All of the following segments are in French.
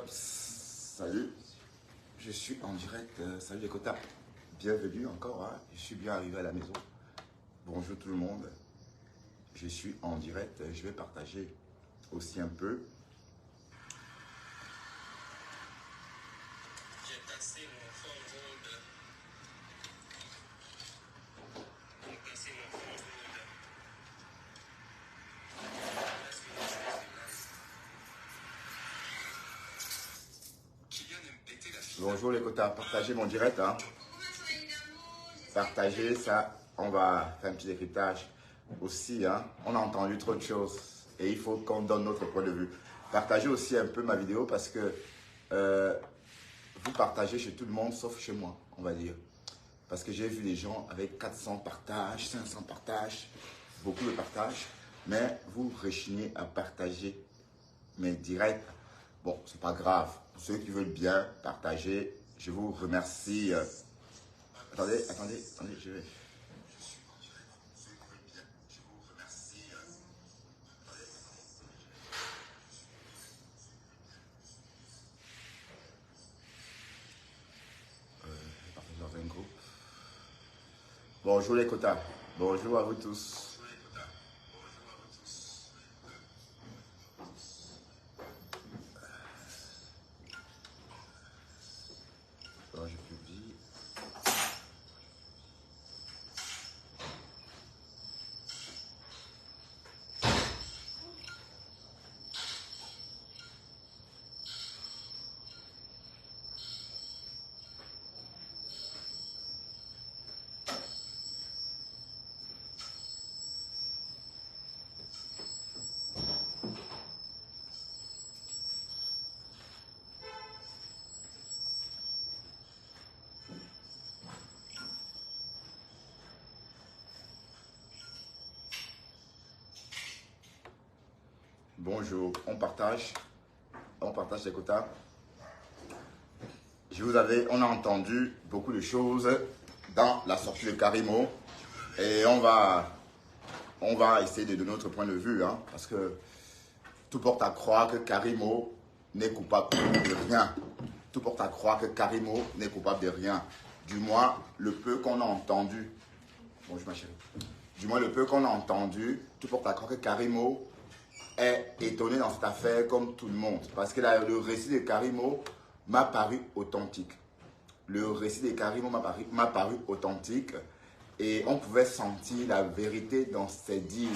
Salut, je suis en direct. Salut les quotas, bienvenue encore. Hein. Je suis bien arrivé à la maison. Bonjour tout le monde. Je suis en direct. Je vais partager aussi un peu. J'ai taxé mon fond rouge. J'ai taxé mon fond rouge. Bonjour les quotas, partagez mon direct. Hein. Partagez ça. On va faire un petit décryptage aussi. Hein. On a entendu trop de choses et il faut qu'on donne notre point de vue. Partagez aussi un peu ma vidéo parce que vous partagez chez tout le monde sauf chez moi, on va dire. Parce que j'ai vu des gens avec 400 partages, 500 partages, beaucoup de partages, mais vous rechignez à partager mes directs. Bon, c'est pas grave. Pour ceux qui veulent bien partager, je vous remercie. Attendez, je vais. Partager dans un groupe. Bonjour les quotas. Bonjour à vous tous. Alors, je publie. Bonjour, on partage les quotas. On a entendu beaucoup de choses dans la sortie de Karimo et on va essayer de donner notre point de vue, hein, parce que tout porte à croire que Karimo n'est coupable de rien. Tout porte à croire que Karimo n'est coupable de rien. Du moins, le peu qu'on a entendu. Bonjour ma chérie. Du moins, le peu qu'on a entendu, tout porte à croire que Karimo est étonné dans cette affaire comme tout le monde. Parce que là, le récit de Karimo m'a paru authentique. Le récit de Karimo m'a paru authentique. Et on pouvait sentir la vérité dans ses dires.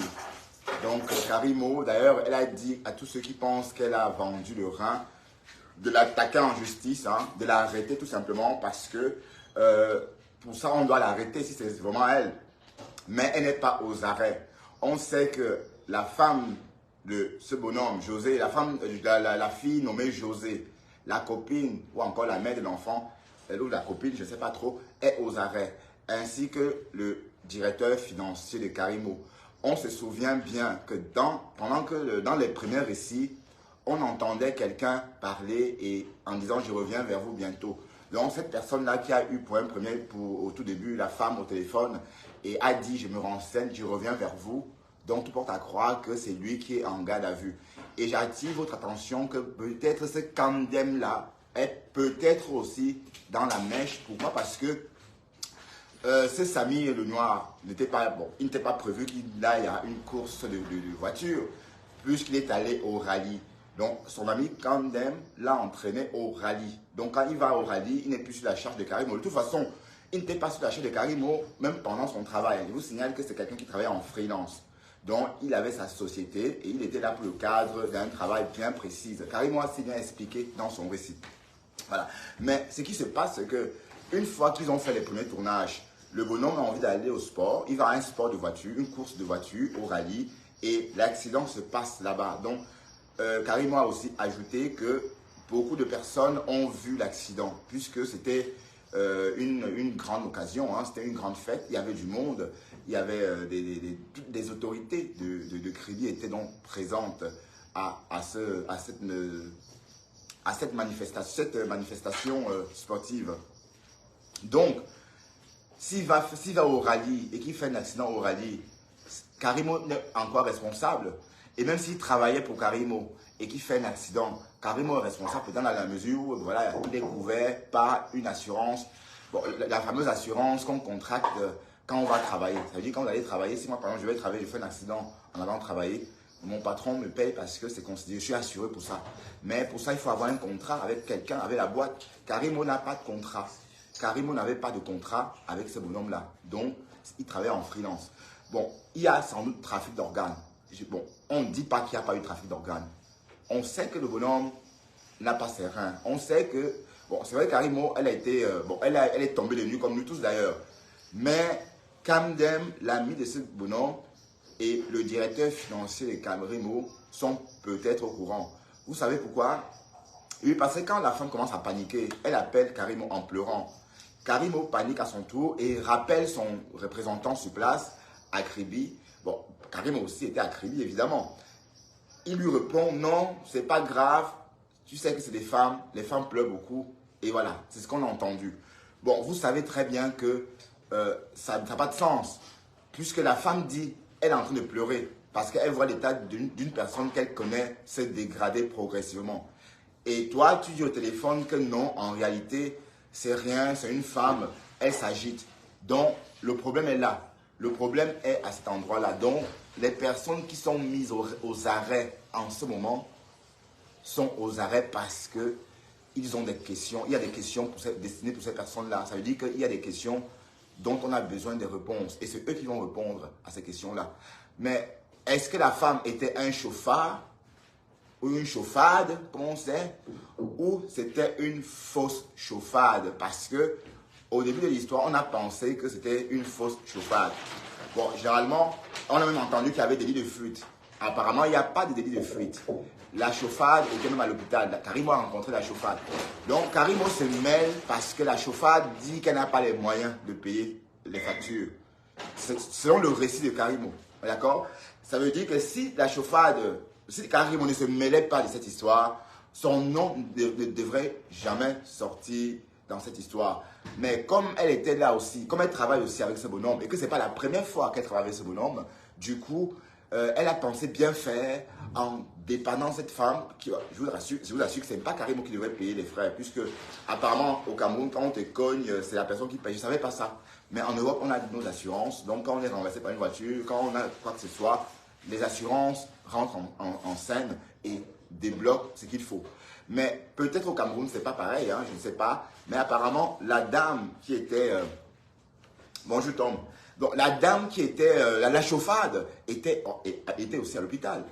Donc Karimo, d'ailleurs, elle a dit à tous ceux qui pensent qu'elle a vendu le rein, de l'attaquer en justice, hein, de l'arrêter tout simplement parce que pour ça, on doit l'arrêter si c'est vraiment elle. Mais elle n'est pas aux arrêts. On sait que la femme de ce bonhomme, José, la fille nommée José, la copine ou encore la mère de l'enfant, ou la copine, je ne sais pas trop, est aux arrêts. Ainsi que le directeur financier de Karimo. On se souvient bien que pendant que dans les premiers récits, on entendait quelqu'un parler et en disant « je reviens vers vous bientôt ». Donc cette personne-là qui a eu au tout début la femme au téléphone et a dit « je me renseigne, je reviens vers vous ». Donc tout porte à croire que c'est lui qui est en garde à vue. Et j'attire votre attention que peut-être ce Kandem-là est peut-être aussi dans la mèche. Pourquoi? Parce que ce Samy le Noir il n'était pas prévu qu'il aille à une course de voiture puisqu'il est allé au rallye. Donc son ami Kandem l'a entraîné au rallye. Donc quand il va au rallye, il n'est plus sur la charge de Karimo. De toute façon, il n'était pas sur la charge de Karimo même pendant son travail. Je vous signale que c'est quelqu'un qui travaille en freelance. Donc, il avait sa société et il était là pour le cadre d'un travail bien précis. Karimo a si bien expliqué dans son récit. Voilà. Mais ce qui se passe, c'est que une fois qu'ils ont fait les premiers tournages, le bonhomme a envie d'aller au sport. Il va à un sport de voiture, une course de voiture au rallye et l'accident se passe là-bas. Donc, Karimo a aussi ajouté que beaucoup de personnes ont vu l'accident puisque c'était une grande occasion, hein, c'était une grande fête, il y avait du monde. Il y avait des autorités de crédit étaient donc présentes à cette manifestation sportive. Donc, s'il va au rallye et qu'il fait un accident au rallye, Karimo n'est encore responsable. Et même s'il travaillait pour Karimo et qu'il fait un accident, Karimo est responsable dans la mesure où voilà, il est couvert par une assurance. Bon, la fameuse assurance qu'on contracte quand on va travailler. Ça veut dire quand vous allez travailler, si moi par exemple je vais travailler, je fais un accident en allant travailler, mon patron me paye parce que c'est considéré, je suis assuré pour ça. Mais pour ça, il faut avoir un contrat avec quelqu'un, avec la boîte. Karimo n'a pas de contrat. Karimo n'avait pas de contrat avec ce bonhomme-là. Donc, il travaille en freelance. Bon, il y a sans doute trafic d'organes. Bon, on ne dit pas qu'il n'y a pas eu trafic d'organes. On sait que le bonhomme n'a pas ses reins. On sait que, bon, c'est vrai que Karimo, elle a été, bon, elle est tombée de nuit comme nous tous d'ailleurs. Mais Kamdem, l'ami de ce bonhomme, et le directeur financier de Karimo sont peut-être au courant. Vous savez pourquoi? Oui, parce que quand la femme commence à paniquer, elle appelle Karimo en pleurant. Karimo panique à son tour et rappelle son représentant sur place, Akribi. Bon, Karimo aussi était Akribi, évidemment. Il lui répond, non, c'est pas grave. Tu sais que c'est des femmes, les femmes pleurent beaucoup. Et voilà, c'est ce qu'on a entendu. Bon, vous savez très bien que ça n'a pas de sens. Puisque la femme dit, elle est en train de pleurer. Parce qu'elle voit l'état d'une personne qu'elle connaît se dégrader progressivement. Et toi, tu dis au téléphone que non, en réalité, c'est rien, c'est une femme, elle s'agite. Donc, le problème est là. Le problème est à cet endroit-là. Donc, les personnes qui sont mises aux arrêts en ce moment sont aux arrêts parce qu'ils ont des questions. Il y a des questions destinées pour ces personnes-là. Ça veut dire qu'il y a des questions dont on a besoin de réponses. Et c'est eux qui vont répondre à ces questions-là. Mais est-ce que la femme était un chauffard ou une chauffade, comme on sait, ou c'était une fausse chauffade? Parce que au début de l'histoire, on a pensé que c'était une fausse chauffade. Bon, généralement, on a même entendu qu'il y avait des lits de fuite. Apparemment, il n'y a pas de délit de fuite. La chauffade était même à l'hôpital. Karimo a rencontré la chauffade. Donc, Karimo se mêle parce que la chauffade dit qu'elle n'a pas les moyens de payer les factures. Selon le récit de Karimo. D'accord? Ça veut dire que si la chauffade, si Karimo ne se mêlait pas de cette histoire, son nom ne devrait jamais sortir dans cette histoire. Mais comme elle était là aussi, comme elle travaille aussi avec ce bonhomme, et que ce n'est pas la première fois qu'elle travaille avec ce bonhomme, du coup, elle a pensé bien faire en dépannant cette femme qui, je vous assure que ce n'est pas Karimo qui devrait payer les frais, puisque apparemment au Cameroun, quand on te cogne, c'est la personne qui paye. Je ne savais pas ça. Mais en Europe, on a nos assurances. Donc quand on est renversé par une voiture, quand on a quoi que ce soit, les assurances rentrent en scène et débloquent ce qu'il faut. Mais peut-être au Cameroun, ce n'est pas pareil, hein, je ne sais pas. Mais apparemment, la dame qui était... bon, je tombe. Donc, la dame qui était... la chauffade était aussi à l'hôpital.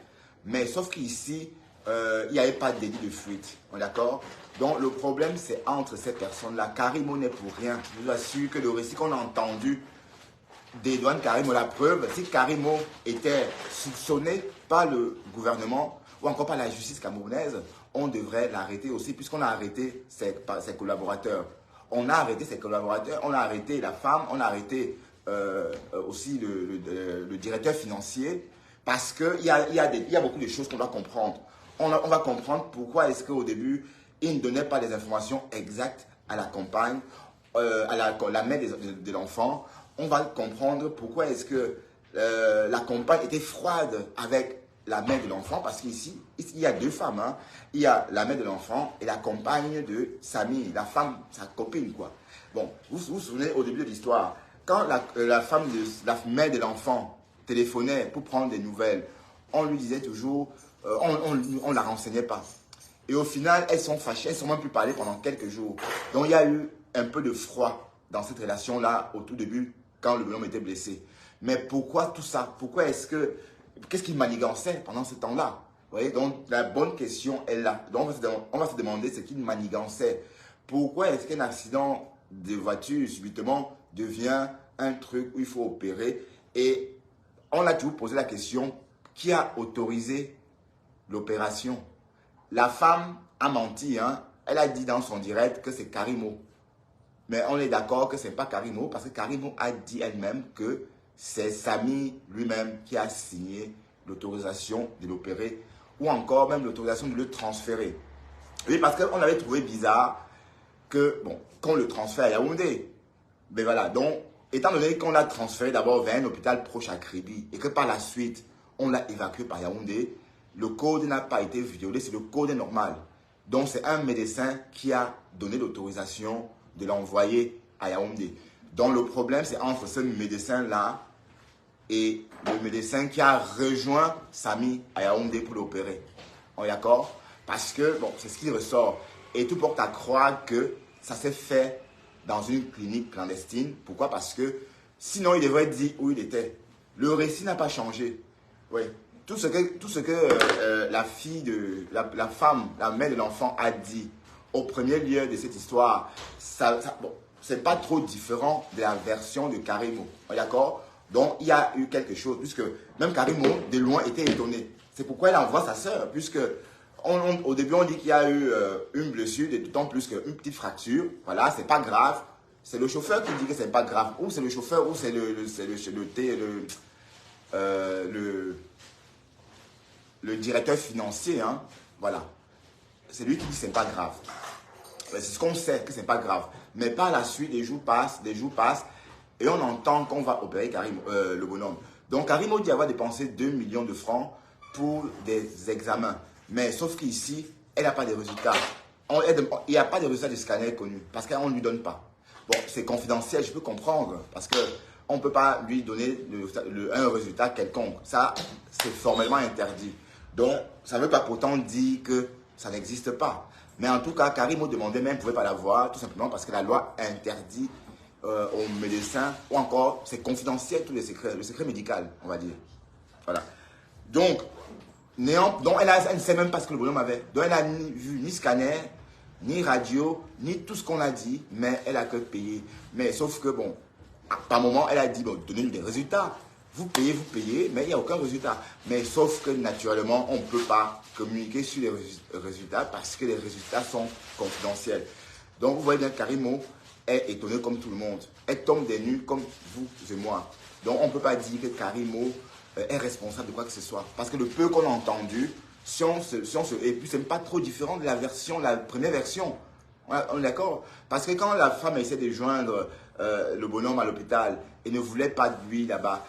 Mais sauf qu'ici, il n'y avait pas de délit de fuite. D'accord? Donc, le problème, c'est entre ces personnes-là. Karimo n'est pour rien. Je vous assure que le récit qu'on a entendu dédouane Karimo. La preuve, si Karimo était soupçonné par le gouvernement ou encore par la justice camerounaise, on devrait l'arrêter aussi, puisqu'on a arrêté ses collaborateurs. On a arrêté ses collaborateurs, on a arrêté la femme, on a arrêté aussi le directeur financier, parce qu'il y a beaucoup de choses qu'on doit comprendre. On va comprendre pourquoi est-ce qu'au début, il ne donnait pas les informations exactes à la compagne, à la mère de l'enfant. On va comprendre pourquoi est-ce que la compagne était froide avec la mère de l'enfant, parce qu'ici, il y a deux femmes. Hein. Il y a la mère de l'enfant et la compagne de Samy, la femme, sa copine, quoi. Bon, vous vous souvenez au début de l'histoire, quand la mère de l'enfant téléphonait pour prendre des nouvelles, on lui disait toujours, on ne la renseignait pas. Et au final, elles sont fâchées, elles ne sont même plus parlé pendant quelques jours. Donc, il y a eu un peu de froid dans cette relation-là au tout début, quand le bonhomme était blessé. Mais pourquoi tout ça? Pourquoi est-ce que... Qu'est-ce qui manigançait pendant ce temps-là? Vous voyez, donc la bonne question est là. Donc on va se demander ce qui manigançait. Pourquoi est-ce qu'un accident de voiture subitement devient un truc où il faut opérer? Et on a toujours posé la question, qui a autorisé l'opération? La femme a menti, hein? Elle a dit dans son direct que c'est Karimo. Mais on est d'accord que ce n'est pas Karimo, parce que Karimo a dit elle-même que c'est Samy lui-même qui a signé l'autorisation de l'opérer, ou encore même l'autorisation de le transférer. Oui, parce qu'on avait trouvé bizarre que, bon, qu'on le transfère à Yaoundé. Mais voilà, donc, étant donné qu'on l'a transféré d'abord vers un hôpital proche à Kribi, et que par la suite, on l'a évacué par Yaoundé, le code n'a pas été violé, c'est le code normal. Donc, c'est un médecin qui a donné l'autorisation de l'envoyer à Yaoundé. Donc, le problème, c'est entre ce médecin-là et le médecin qui a rejoint Samy à Yaoundé pour l'opérer. On est d'accord? Parce que, bon, c'est ce qui ressort. Et tout porte à croire que ça s'est fait dans une clinique clandestine. Pourquoi? Parce que sinon, il devrait dire où il était. Le récit n'a pas changé. Oui. Tout ce que la fille de la femme, la mère de l'enfant a dit au premier lieu de cette histoire, bon, c'est pas trop différent de la version de Karimo. D'accord? Donc, il y a eu quelque chose, puisque même Karimo, de loin, était étonné. C'est pourquoi elle envoie sa sœur, puisque au début, on dit qu'il y a eu une blessure, et d'autant plus qu'une petite fracture. Voilà, c'est pas grave. C'est le chauffeur qui dit que c'est pas grave. Ou c'est le chauffeur, ou c'est le directeur financier. Hein. Voilà. C'est lui qui dit que c'est pas grave. C'est ce qu'on sait, que c'est pas grave. Mais par la suite, les jours passent, et on entend qu'on va opérer le bonhomme. Donc, Karimo dit avoir dépensé 2 millions de francs pour des examens. Mais sauf qu'ici, elle n'a pas de résultats. Il n'y a pas de résultats de scanner connus parce qu'on ne lui donne pas. Bon, c'est confidentiel, je peux comprendre, parce qu'on ne peut pas lui donner un résultat quelconque. Ça, c'est formellement interdit. Donc, ça ne veut pas pourtant dire que ça n'existe pas. Mais en tout cas, Karimo demandait même, ne pouvait pas l'avoir, tout simplement parce que la loi interdit aux médecins, ou encore, c'est confidentiel, tous les secrets, le secret médical, on va dire. Voilà. Donc, elle ne sait même pas ce que le bonhomme avait. Donc, elle n'a vu ni scanner, ni radio, ni tout ce qu'on a dit, mais elle a que payé. Mais sauf que, bon, par moment, elle a dit, bon, donnez-nous des résultats. Vous payez, mais il n'y a aucun résultat. Mais sauf que, naturellement, on ne peut pas communiquer sur les résultats parce que les résultats sont confidentiels. Donc, vous voyez bien, Karimo est étonné comme tout le monde. Elle tombe des nues comme vous et moi. Donc, on ne peut pas dire que Karimo est responsable de quoi que ce soit. Parce que le peu qu'on a entendu, et puis c'est pas trop différent de la première version. On est d'accord? Parce que quand la femme essaie de joindre le bonhomme à l'hôpital et ne voulait pas de lui là-bas,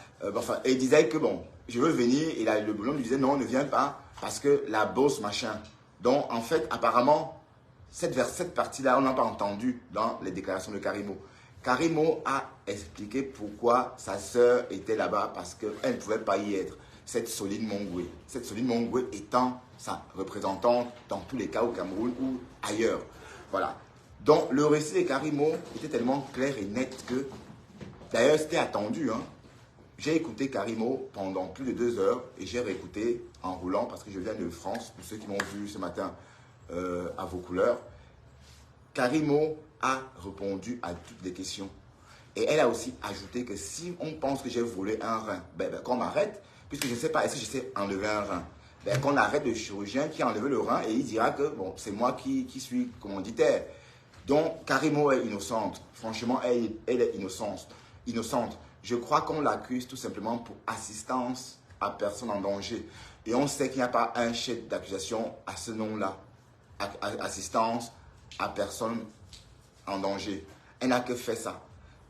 et disait que bon, je veux venir, et là, le bonhomme lui disait non, ne viens pas, parce que la bosse, machin. Donc, en fait, apparemment, cette partie-là, on n'a pas entendu dans les déclarations de Karimo. Karimo a expliqué pourquoi sa sœur était là-bas, parce qu'elle ne pouvait pas y être. Cette Soline Mongwe. Cette Soline Mongwe étant sa représentante dans tous les cas au Cameroun ou ailleurs. Voilà. Donc, le récit de Karimo était tellement clair et net que, d'ailleurs, c'était attendu. Hein. J'ai écouté Karimo pendant plus de 2 heures et j'ai réécouté en roulant parce que je viens de France, pour ceux qui m'ont vu ce matin à vos couleurs. Karimo a répondu à toutes les questions. Et elle a aussi ajouté que si on pense que j'ai volé un rein, qu'on m'arrête, puisque je ne sais pas, est-ce que je sais enlever un rein, qu'on arrête le chirurgien qui a enlevé le rein et il dira que bon, c'est moi qui suis commanditaire. Donc, Karimo est innocente. Franchement, elle est innocente. Je crois qu'on l'accuse tout simplement pour assistance à personne en danger. Et on sait qu'il n'y a pas un chef d'accusation à ce nom-là. Assistance à personne en danger. Elle n'a que fait ça.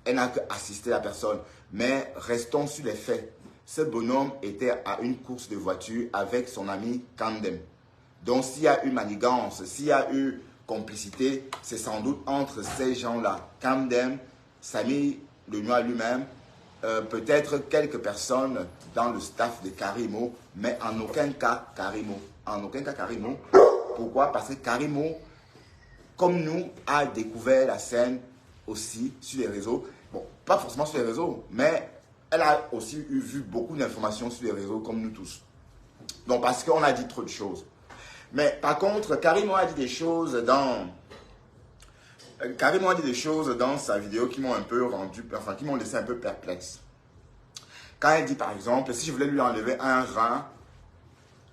Elle n'a que assisté la personne. Mais restons sur les faits. Ce bonhomme était à une course de voiture avec son ami Kandem. Donc, s'il y a eu manigance, s'il y a eu complicité, c'est sans doute entre ces gens-là. Kandem, Samy Lenoir lui-même, peut-être quelques personnes dans le staff de Karimo, mais en aucun cas Karimo. En aucun cas Karimo. Pourquoi? Parce que Karimo, comme nous, a découvert la scène aussi sur les réseaux. Bon, pas forcément sur les réseaux, mais elle a aussi vu beaucoup d'informations sur les réseaux, comme nous tous. Donc, parce qu'on a dit trop de choses. Mais par contre, Karimo a dit des choses dans sa vidéo qui m'ont un peu qui m'ont laissé un peu perplexe. Quand elle dit par exemple, si je voulais lui enlever un rein,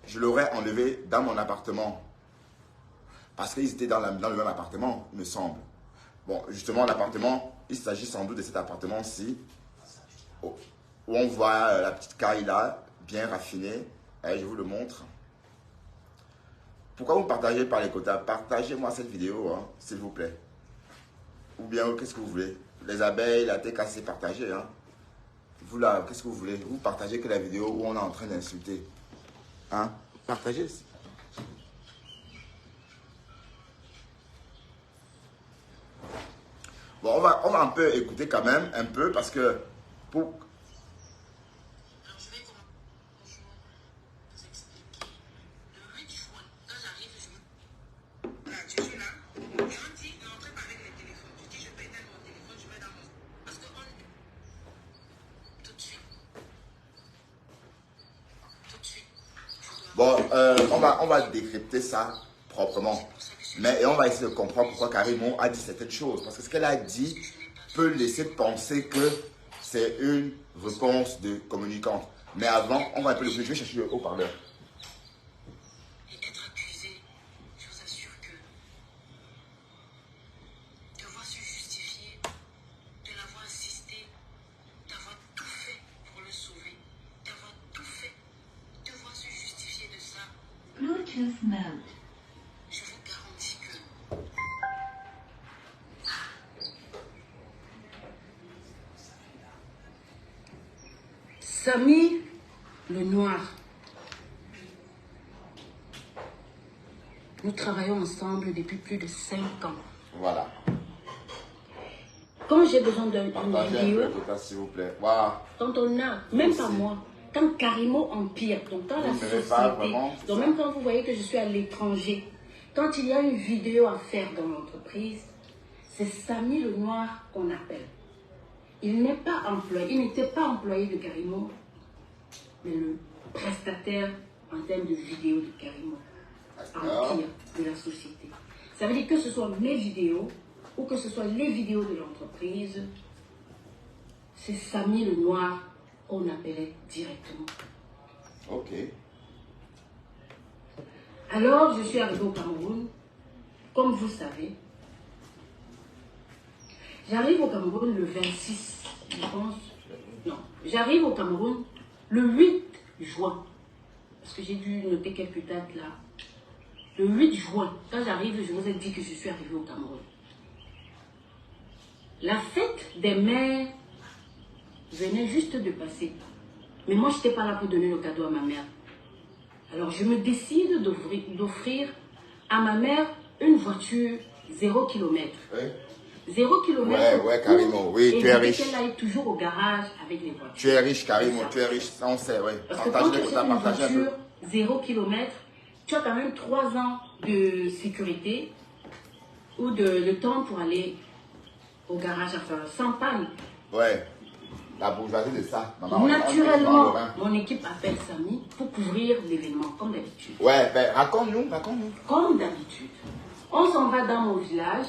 je l'aurais enlevé dans mon appartement. Parce qu'ils étaient dans le même appartement, il me semble. Bon, justement, l'appartement, il s'agit sans doute de cet appartement-ci, où on voit la petite caille là, bien raffinée. Et je vous le montre. Pourquoi vous partagez par les quotas? Partagez-moi cette vidéo, hein, s'il vous plaît. Ou bien, qu'est-ce que vous voulez? Les abeilles, la TK, c'est partagé. Hein. Vous là, qu'est-ce que vous voulez? Vous partagez que la vidéo où on est en train d'insulter. Hein? Partagez. Bon, on va un peu écouter quand même, un peu, parce que pour... Alors, je vais commencer. Bonjour, vous expliquer. Le 8 juin, quand j'arrive, je me. Voilà, je suis là. Et on dit, n'entrez pas avec les téléphones. Je dis, je peux éteindre mon téléphone, je vais dans mon. Parce que on. Tout de suite. Tout de suite. Je dois. Bon, on va décrypter ça proprement. Mais et on va essayer de comprendre pourquoi Karimo a dit certaines choses. Parce que ce qu'elle a dit peut laisser penser que c'est une réponse de communicante. Mais avant, on va un peu le plus. Je vais chercher le haut-parleur. Et être accusé, je vous assure que devoir se justifier, de l'avoir assisté, d'avoir tout fait pour le sauver, d'avoir tout fait, devoir se justifier de ça, Bluetooth mode. je vous garantis que Samy le Noir, nous travaillons ensemble depuis plus de 5 ans. Voilà. Quand j'ai besoin d'une Partagez un vidéo, peu tout ça, s'il vous plaît. Waouh. quand on a, même pas Merci. moi, quand Karimo empire, donc quand la Vous ne m'aimez société, pas vraiment, c'est donc ça. même quand vous voyez que je suis à l'étranger, quand il y a une vidéo à faire dans l'entreprise, c'est Samy le Noir qu'on appelle. Il n'est pas employé, il n'était pas employé de Karimo, mais le prestataire en termes de vidéo de Karimo, D'accord. empire de la société. Ça veut dire que ce soit mes vidéos ou que ce soit les vidéos de l'entreprise, c'est Samy le Noir qu'on appelait directement. Ok. Alors, je suis arrivée au Cameroun, comme vous savez. J'arrive au Cameroun le 26, je pense. Non, j'arrive au Cameroun le 8 juin. Parce que j'ai dû noter quelques dates là. Le 8 juin, quand j'arrive, je vous ai dit que je suis arrivée au Cameroun. La fête des mères venait juste de passer. Mais moi, je n'étais pas là pour donner le cadeau à ma mère. Alors, je me décide d'offrir à ma mère une voiture 0 km. Oui. 0 km. Ouais, Karimo, oui, tu es riche. Et qu'elle aille toujours au garage avec les voitures. Tu es riche, Karimo, C'est ça. tu es riche, ça on sait, oui. Parce que quand tu Partagez achètes ça, une partagez un peu. voiture 0 km, tu as quand même 3 ans de sécurité ou de temps pour aller au garage à faire sans panne. Ouais. La bourgeoisie de ça. Maman, Naturellement, mon équipe appelle Samy pour couvrir l'événement, comme d'habitude. Ouais, ben raconte-nous. Comme d'habitude. On s'en va dans mon village.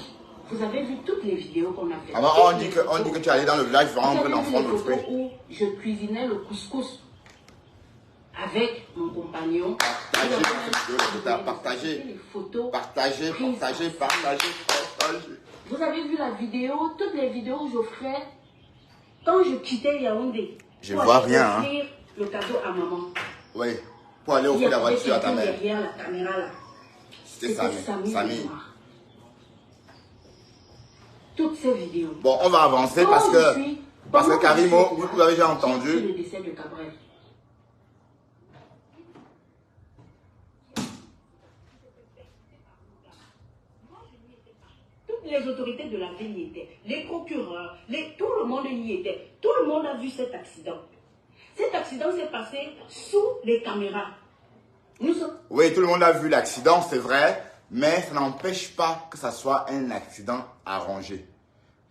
Vous avez vu toutes les vidéos qu'on a faites. Maman, on dit que tu es allé dans le village vendre l'enfant de fruits. Où je cuisinais le couscous avec mon compagnon. Partagez cette vidéo, les gars, partagez. Les photos. Partagez. Vous avez vu la vidéo, toutes les vidéos où j'offrais quand je quittais Yaoundé. Je pour vois aller rien, offrir le cadeau à maman. Oui, pour aller Il y offrir la avait voiture à ta quelqu'un mère. derrière la caméra là. C'était Samy. Toutes ces vidéos. Bon, on va avancer parce que Karimo, vous avez déjà entendu. Le décès de Cabrel. Toutes les autorités de la ville y étaient, les procureurs, tout le monde y était. Tout le monde a vu cet accident. Cet accident s'est passé sous les caméras. Nous sommes... Oui, tout le monde a vu l'accident, c'est vrai, mais ça n'empêche pas que ça soit un accident arrangé.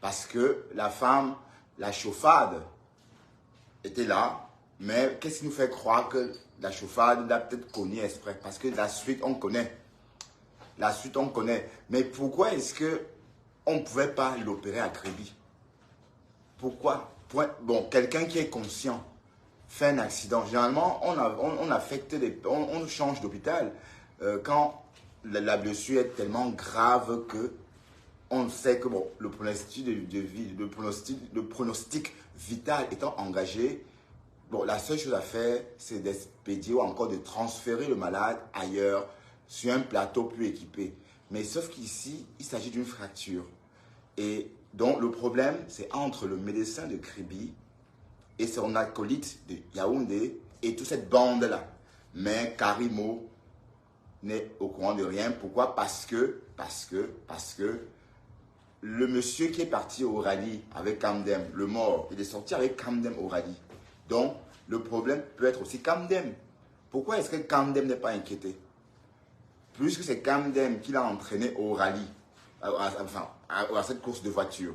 Parce que la femme, la chauffade, était là, mais qu'est-ce qui nous fait croire que la chauffade l'a peut-être connu exprès? Parce que la suite, on connaît. La suite, on connaît. Mais pourquoi est-ce qu'on ne pouvait pas l'opérer à Kribi? Pourquoi? Bon, quelqu'un qui est conscient fait un accident. Généralement, on affecte on change d'hôpital quand la blessure est tellement grave que on sait que bon, le pronostic de vie, le pronostic vital étant engagé, bon, la seule chose à faire, c'est d'expédier ou encore de transférer le malade ailleurs sur un plateau plus équipé. Mais sauf qu'ici, il s'agit d'une fracture. Et donc, le problème, c'est entre le médecin de Kribi et son acolyte de Yaoundé et toute cette bande-là. Mais Karimo n'est au courant de rien. Pourquoi? Parce que le monsieur qui est parti au rallye avec Kamdem, le mort, il est sorti avec Kamdem au rallye. Donc, le problème peut être aussi Kamdem. Pourquoi est-ce que Kamdem n'est pas inquiété? Puisque c'est Kamdem qui l'a entraîné au rallye, à cette course de voiture.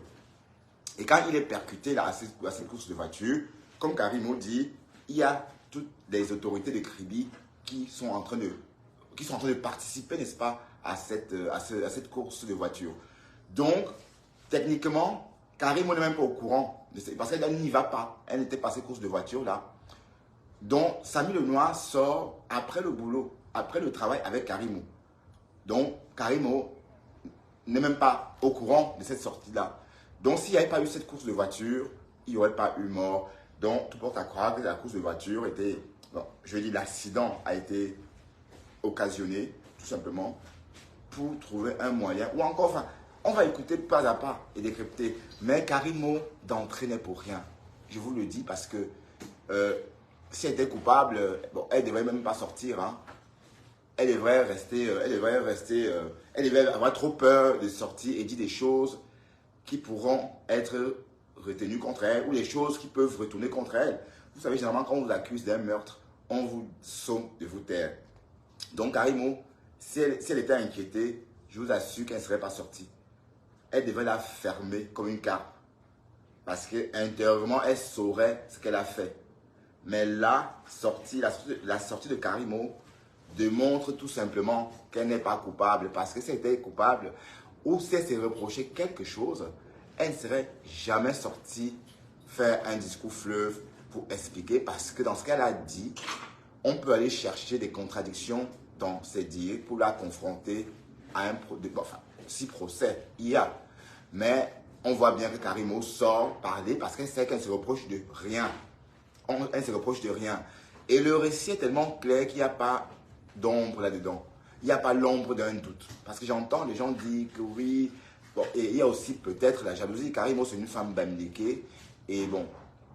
Et quand il est percuté là, à cette course de voiture, comme Karimo dit, il y a toutes les autorités de Kribi qui sont en train de participer, n'est-ce pas, à cette course de voiture. Donc, techniquement, Karimo n'est même pas au courant, parce qu'elle n'y va pas. Elle n'était pas à cette course de voiture là. Donc, Samy le Noir sort après le boulot, après le travail avec Karimo. Donc, Karimo n'est même pas au courant de cette sortie-là. Donc, s'il n'y avait pas eu cette course de voiture, il n'y aurait pas eu mort. Donc, tout porte à croire que la course de voiture était... Bon, je dis l'accident a été occasionné, tout simplement, pour trouver un moyen. Ou encore, enfin, on va écouter pas à pas et décrypter. Mais Karimo d'entrée n'est pour rien. Je vous le dis parce que si elle était coupable, bon, elle ne devrait même pas sortir. Hein. Elle devrait avoir trop peur de sortir et dire des choses qui pourront être retenues contre elle ou des choses qui peuvent retourner contre elle. Vous savez, généralement, quand on vous accuse d'un meurtre, on vous somme de vous taire. Donc, Karimo, si elle était inquiétée, je vous assure qu'elle ne serait pas sortie. Elle devrait la fermer comme une carpe. Parce qu'intérieurement, elle saurait ce qu'elle a fait. Mais la sortie de Karimo démontre tout simplement qu'elle n'est pas coupable. Parce que si elle était coupable ou si elle s'est reproché quelque chose, elle ne serait jamais sortie faire un discours fleuve pour expliquer. Parce que dans ce qu'elle a dit, on peut aller chercher des contradictions dans ses dires pour la confronter à un si procès il y a. Mais on voit bien que Karimo sort parler parce qu'elle sait qu'elle ne se reproche de rien. Elle ne se reproche de rien. Et le récit est tellement clair qu'il n'y a pas d'ombre là-dedans. Il n'y a pas l'ombre d'un doute. Parce que j'entends les gens dire que oui. Bon, et il y a aussi peut-être la jalousie. Karimo, c'est une femme bamléké. Et bon,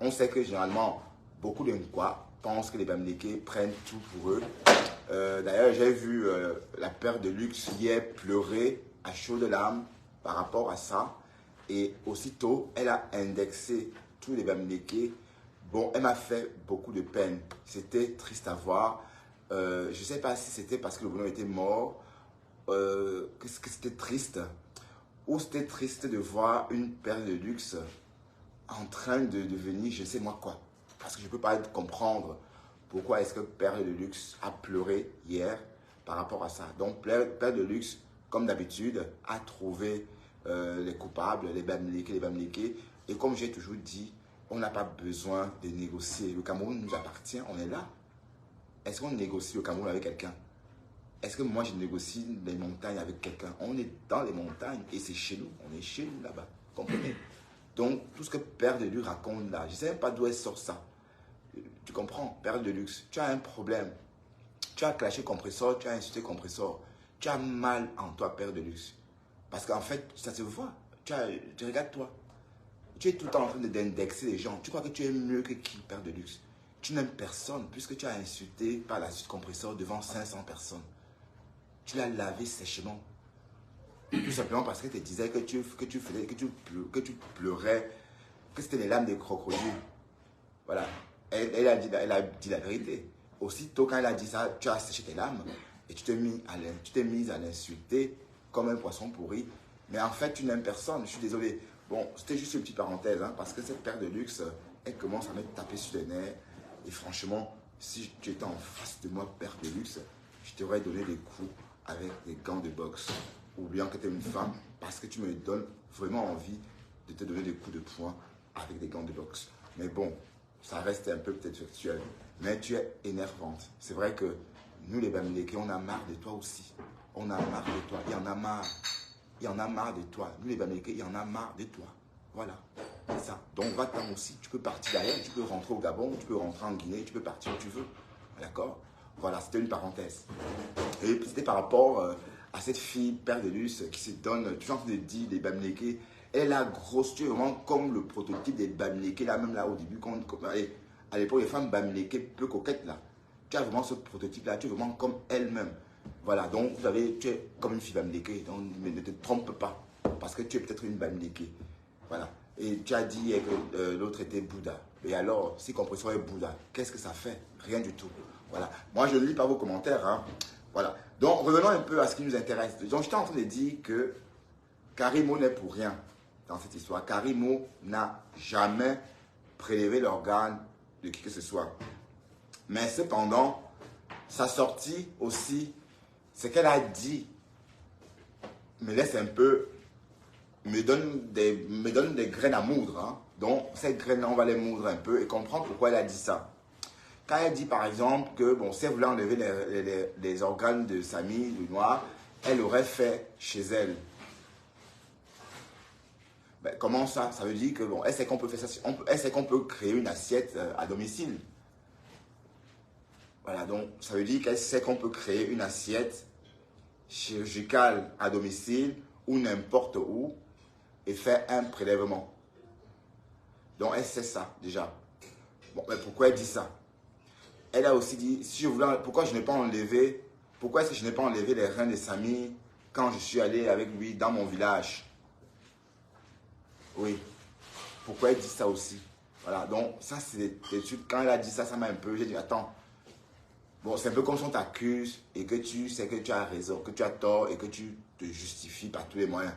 on sait que généralement, beaucoup de Nkwa pensent que les bamlékés prennent tout pour eux. D'ailleurs, j'ai vu la paire de luxe hier pleurer à chaudes larmes par rapport à ça. Et aussitôt, elle a indexé tous les bamlékés. Bon, elle m'a fait beaucoup de peine. C'était triste à voir. Je ne sais pas si c'était parce que le bonhomme était mort, que c'était triste. Ou c'était triste de voir une paire de luxe en train de devenir je sais moi quoi. Parce que je ne peux pas comprendre pourquoi est-ce que Père de Luxe a pleuré hier par rapport à ça. Donc Père de Luxe, comme d'habitude, a trouvé les coupables, les bamlékés. Et comme j'ai toujours dit, on n'a pas besoin de négocier. Le Cameroun nous appartient, on est là. Est-ce qu'on négocie le Cameroun avec quelqu'un? Est-ce que moi je négocie les montagnes avec quelqu'un? On est dans les montagnes et c'est chez nous. On est chez nous là-bas. Comprenez? Donc tout ce que Père de Luxe raconte là, je ne sais même pas d'où elle sort ça. Tu comprends? Père de Luxe, tu as un problème. Tu as clashé compresseur, tu as insulté compresseur. Tu as mal en toi, Père de Luxe. Parce qu'en fait, ça se voit. Tu regardes toi. Tu es tout le temps en train d'indexer les gens. Tu crois que tu es mieux que qui, Père de Luxe? Tu n'aimes personne puisque tu as insulté par la suite compresseur devant 500 personnes. Tu l'as lavé sèchement. Tout simplement parce qu'elle te disait que tu pleurais, que c'était les larmes des crocodiles. Voilà. Elle a dit la vérité. Aussitôt quand elle a dit ça, tu as séché tes larmes et tu t'es mise à l'insulter comme un poisson pourri. Mais en fait, tu n'aimes personne. Je suis désolé. Bon, c'était juste une petite parenthèse, hein, parce que cette paire de luxe, elle commence à me taper sur les nerfs. Et franchement, si tu étais en face de moi, paire de luxe, je t'aurais donné des coups avec des gants de boxe. Ou bien que tu es une femme, parce que tu me donnes vraiment envie de te donner des coups de poing avec des gants de boxe. Mais bon, ça reste un peu peut-être virtuel. Mais tu es énervante. C'est vrai que nous, les bamlékés, on a marre de toi aussi. On a marre de toi. Il y en a marre. Il y en a marre de toi. Nous, les bamlékés, il y en a marre de toi. Voilà. C'est ça. Donc, va-t'en aussi. Tu peux partir d'ailleurs. Tu peux rentrer au Gabon. Tu peux rentrer en Guinée. Tu peux partir où tu veux. D'accord? Voilà, c'était une parenthèse. Et c'était par rapport à cette fille, Père de Luxe, qui se donne, tu es en train de dire, les bamlékés. Elle a grosse, tu es vraiment comme le prototype des bamlékés, là, même là au début, à l'époque, les femmes bamlékés peu coquettes, là. Tu as vraiment ce prototype-là, tu es vraiment comme elle-même. Voilà, donc tu es comme une fille bamlékée, donc ne te trompe pas. parce que tu es peut-être une Bamileke. Voilà. Et tu as dit que l'autre était Bouddha. Et alors, si compression est Bouddha, qu'est-ce que ça fait? Rien du tout. Voilà. Moi, je ne lis pas vos commentaires. Hein. Voilà. Donc, revenons un peu à ce qui nous intéresse. Donc, j'étais en train de dire que Karimo n'est pour rien dans cette histoire. Karimo n'a jamais prélevé l'organe de qui que ce soit. Mais cependant, sa sortie aussi, ce qu'elle a dit me laisse un peu, me donne des graines à moudre. Hein. Donc, ces graines, on va les moudre un peu et comprendre pourquoi elle a dit ça. Quand elle dit par exemple que, bon, si elle voulait enlever les organes de Samy, du noir, elle l'aurait fait chez elle. Ben, comment ça? Ça veut dire que, bon, elle sait qu'on peut faire ça, elle sait qu'on peut créer une assiette à domicile. Voilà, donc ça veut dire qu'elle sait qu'on peut créer une assiette chirurgicale à domicile ou n'importe où et faire un prélèvement. Donc elle sait ça déjà. Bon, mais pourquoi elle dit ça? Elle a aussi dit, si je voulais, pourquoi est-ce que je n'ai pas enlevé les reins de Samy quand je suis allé avec lui dans mon village? Oui. Pourquoi elle dit ça aussi? Voilà, donc ça c'est des trucs, quand elle a dit ça, ça m'a un peu, j'ai dit, attends. Bon, c'est un peu comme si on t'accuse et que tu sais que tu as raison, que tu as tort et que tu te justifies par tous les moyens.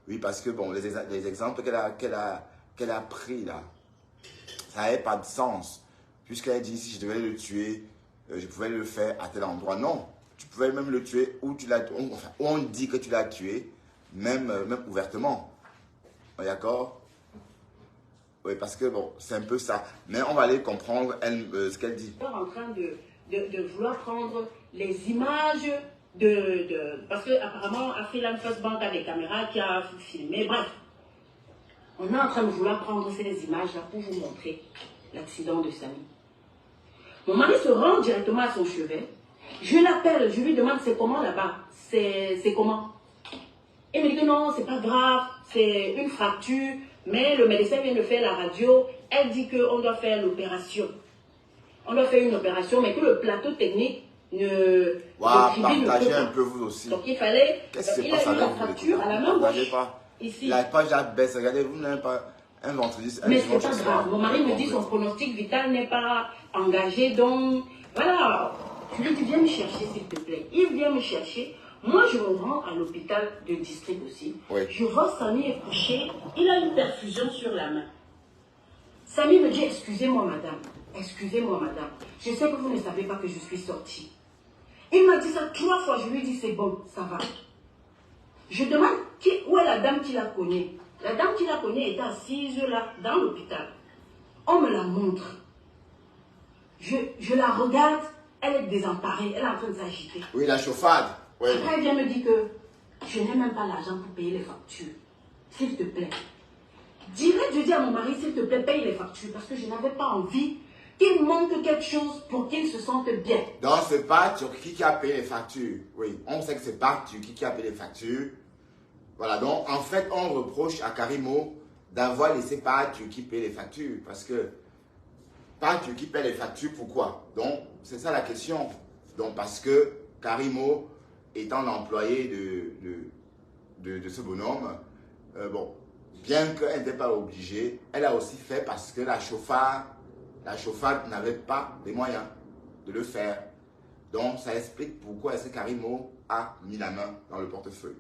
Oui, parce que bon, les exemples qu'elle a pris là, ça n'avait pas de sens. Puisqu'elle dit, si je devais le tuer, je pouvais le faire à tel endroit. Non, tu pouvais même le tuer où tu l'as, enfin, où on dit que tu l'as tué, même ouvertement. D'accord? Oui, parce que bon, c'est un peu ça. Mais on va aller comprendre ce qu'elle dit. En train de vouloir prendre les images parce qu'apparemment, Afriland First Bank a des caméras qui a filmé. Bref, on est en train de vouloir prendre ces images-là pour vous montrer l'accident de Samy. Mon mari se rend directement à son chevet. Je l'appelle, je lui demande c'est comment là-bas, c'est comment. Il me dit que non, c'est pas grave, c'est une fracture, mais le médecin vient de faire la radio. Elle dit qu'on doit faire l'opération. On doit faire une opération, mais que le plateau technique ne... partagez un peu vous aussi. Donc il fallait... Qu'est-ce qui se il passe a eu la avec vous? fracture à la main gauche. Ici. La page baisse, regardez, vous n'avez pas un ventriloque. Mais c'est pas grave. Mon mari me dit son pronostic vital n'est pas engagé, donc voilà. Je lui dis viens me chercher s'il te plaît. Il vient me chercher. Moi je me rends à l'hôpital de district aussi. Oui. Je vois Samy est couché. Il a une perfusion sur la main. Samy me dit excusez-moi madame. Excusez-moi madame. Je sais que vous ne savez pas que je suis sortie. Il m'a dit ça 3 fois. Je lui dis c'est bon, ça va. Je demande où est la dame qui l'a cogné. La dame qui l'a cogné était assise là, dans l'hôpital. On me la montre. Je la regarde, elle est désemparée, elle est en train de s'agiter. Oui, la chauffade. Oui. Après, elle vient me dire que je n'ai même pas l'argent pour payer les factures. S'il te plaît. Direct, je dis à mon mari, s'il te plaît, paye les factures. Parce que je n'avais pas envie qu'il manque quelque chose pour qu'il se sente bien. Donc, c'est pas Turquie qui a payé les factures. Oui, on sait que c'est pas Turquie qui a payé les factures. Voilà, donc en fait, on reproche à Karimo d'avoir laissé pas Turquie payer les factures. Parce que pas Turquie paye les factures, pourquoi? Donc, c'est ça la question. Donc, parce que Karimo, étant l'employé de ce bonhomme, bon, bien qu'elle n'était pas obligée, elle a aussi fait parce que la chauffade n'avait pas les moyens de le faire. Donc, ça explique pourquoi est-ce que Karimo a mis la main dans le portefeuille.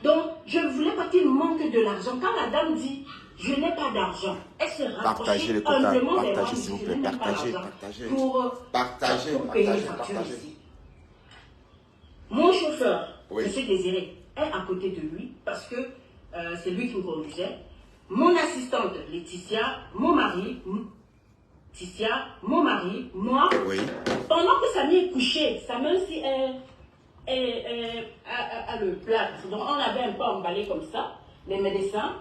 Donc, je ne voulais pas qu'il manque de l'argent. Quand la dame dit, je n'ai pas d'argent, elle se rapproche humblement des gens. S'il vous plaît, partagez. Pour payer les factures ici. Mon chauffeur, oui. M. Désiré, est à côté de lui parce que c'est lui qui me conduisait. Mon assistante, Laetitia, mon mari, moi. Oui. Pendant que Samy est couché, sa main aussi à le plat. Donc on l'avait un peu emballé comme ça, les médecins.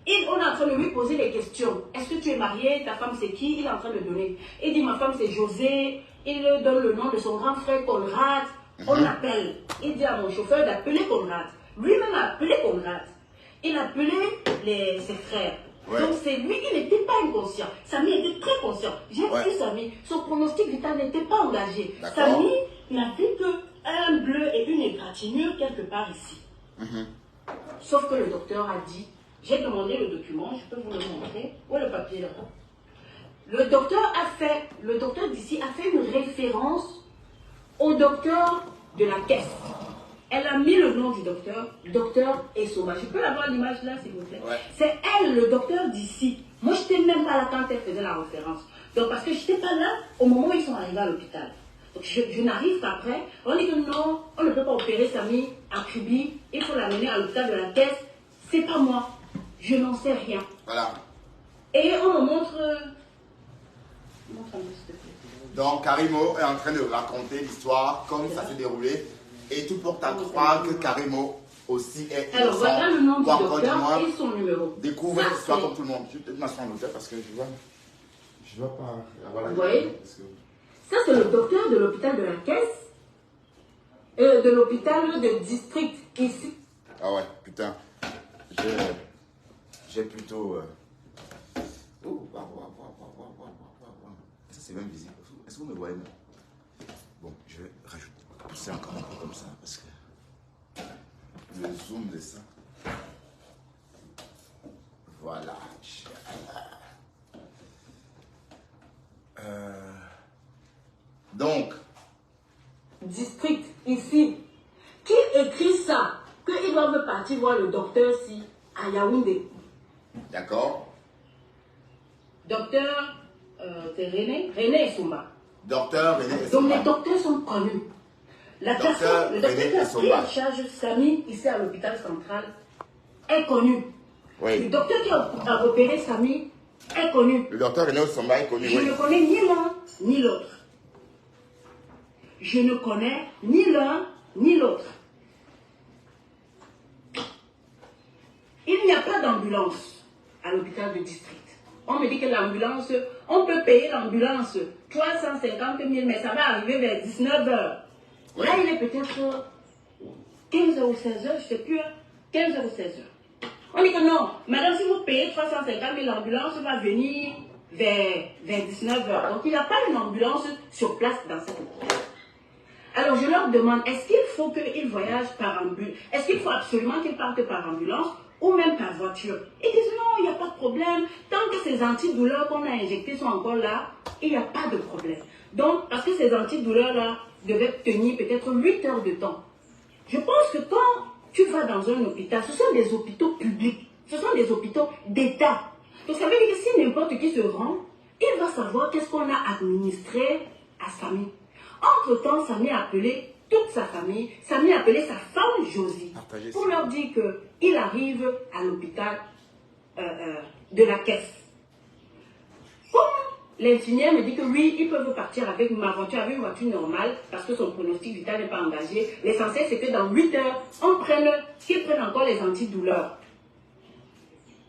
Et on est en train de lui poser des questions. Est-ce que tu es marié? Ta femme c'est qui? Il est en train de donner. Il dit ma femme c'est José. Il donne le nom de son grand frère Conrad. On l'appelle. Il dit à mon chauffeur d'appeler Conrad. Lui-même a appelé Conrad. Il a appelé ses frères. Ouais. Donc c'est lui qui n'était pas inconscient. Samy était très conscient. J'ai vu Samy. Son pronostic vital n'était pas engagé. Samy n'a fait que un bleu et une égratignure quelque part ici. Sauf que le docteur a dit, j'ai demandé le document, je peux vous le montrer. Où est le papier là? Le docteur d'ici a fait une référence au docteur de la caisse. Elle a mis le nom du docteur Essoma. Je peux avoir l'image là, s'il vous plaît? Ouais. C'est elle, le docteur d'ici. Moi, je n'étais même pas là quand elle faisait la référence. Donc, parce que je n'étais pas là au moment où ils sont arrivés à l'hôpital. Donc, je n'arrive qu'après. On dit que non, on ne peut pas opérer Samy à Kribi. Il faut l'amener à l'hôpital de la caisse. C'est pas moi. Je n'en sais rien. Voilà. Et on me montre... Montre-moi, s'il te plaît. Donc, Karimo est en train de raconter l'histoire comme ça s'est déroulé. Et tout porte à croire que Karimo aussi est Alors, voilà le nom du ou encore du docteur moins et son numéro. découvre Ça, l'histoire c'est- comme tout le monde. Je vais peut-être m'asseoir en hôtel parce que je vois pas avoir la Vous voyez? parce que- Ça, c'est le docteur de l'hôpital de la caisse. De l'hôpital de district ici. Ah ouais, putain. J'ai plutôt... Oh, ça c'est même visible. Est-ce que vous me voyez même? Bon, je vais rajouter, pousser encore un peu comme ça parce que le zoom de ça. Voilà. Donc, District ici. Qui écrit ça? Qu'ils doivent partir voir le docteur si à Yaoundé. d'accord. Docteur, c'est René Essoma. Docteur René Donc les Essoma. docteurs sont connus. La Docteur personne, le docteur René qui a pris Essoma. en charge Samy ici à l'hôpital central est connu. Le Oui. docteur qui a opéré Samy est connu. Le docteur René Essoma est connu, Je oui. ne connais ni l'un ni l'autre. Je ne connais ni l'un ni l'autre. Il n'y a pas d'ambulance à l'hôpital de district. On me dit que l'ambulance, on peut payer l'ambulance 350 000, mais ça va arriver vers 19 h. Là, il est peut-être 15 h ou 16 h, je ne sais plus, 15 h ou 16 h. On dit que non, madame, si vous payez 350 000, l'ambulance va venir vers 19 h. Donc, il n'y a pas une ambulance sur place dans cette hôpital. Alors, je leur demande, est-ce qu'il faut qu'ils voyagent par ambulance? Est-ce qu'il faut absolument qu'ils partent par ambulance ou même par voiture? Ils disent non, il n'y a pas de problème. Tant que ces antidouleurs qu'on a injectés sont encore là, il n'y a pas de problème. Donc, parce que ces antidouleurs-là devaient tenir peut-être 8 heures de temps. Je pense que quand tu vas dans un hôpital, ce sont des hôpitaux publics, ce sont des hôpitaux d'État. Donc, ça veut dire que si n'importe qui se rend, il va savoir qu'est-ce qu'on a administré à Samy. Entre-temps, Samy a appelé toute sa famille, Samy a appelé sa femme Josie Partagez pour ça. leur dire qu'il arrive à l'hôpital de la caisse. Comme l'infirmière me dit que oui, ils peuvent partir avec ma voiture, avec une voiture normale, parce que son pronostic vital n'est pas engagé. L'essentiel, c'est que dans 8 heures, qu'ils prennent encore les antidouleurs.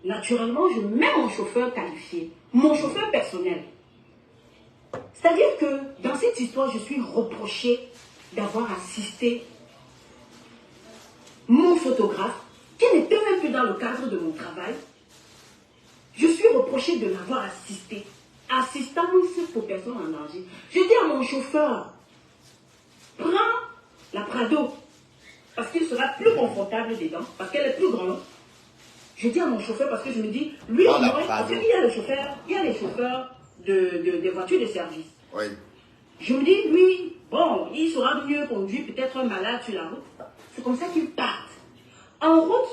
Naturellement, je mets mon chauffeur qualifié, mon chauffeur personnel. C'est-à-dire que dans cette histoire, je suis reprochée d'avoir assisté mon photographe, qui n'était même plus dans le cadre de mon travail. Je suis reprochée de l'avoir assisté. Assistance pour personnes en danger. Je dis à mon chauffeur, prends la Prado, parce qu'il sera plus confortable dedans, parce qu'elle est plus grande. Je dis à mon chauffeur, parce que je me dis, lui, Prends la parce Prado. qu'il y a les chauffeurs des voitures de service. Oui. Je me dis, lui, bon, il sera mieux conduire peut-être un malade sur la route. C'est comme ça qu'ils partent. En route,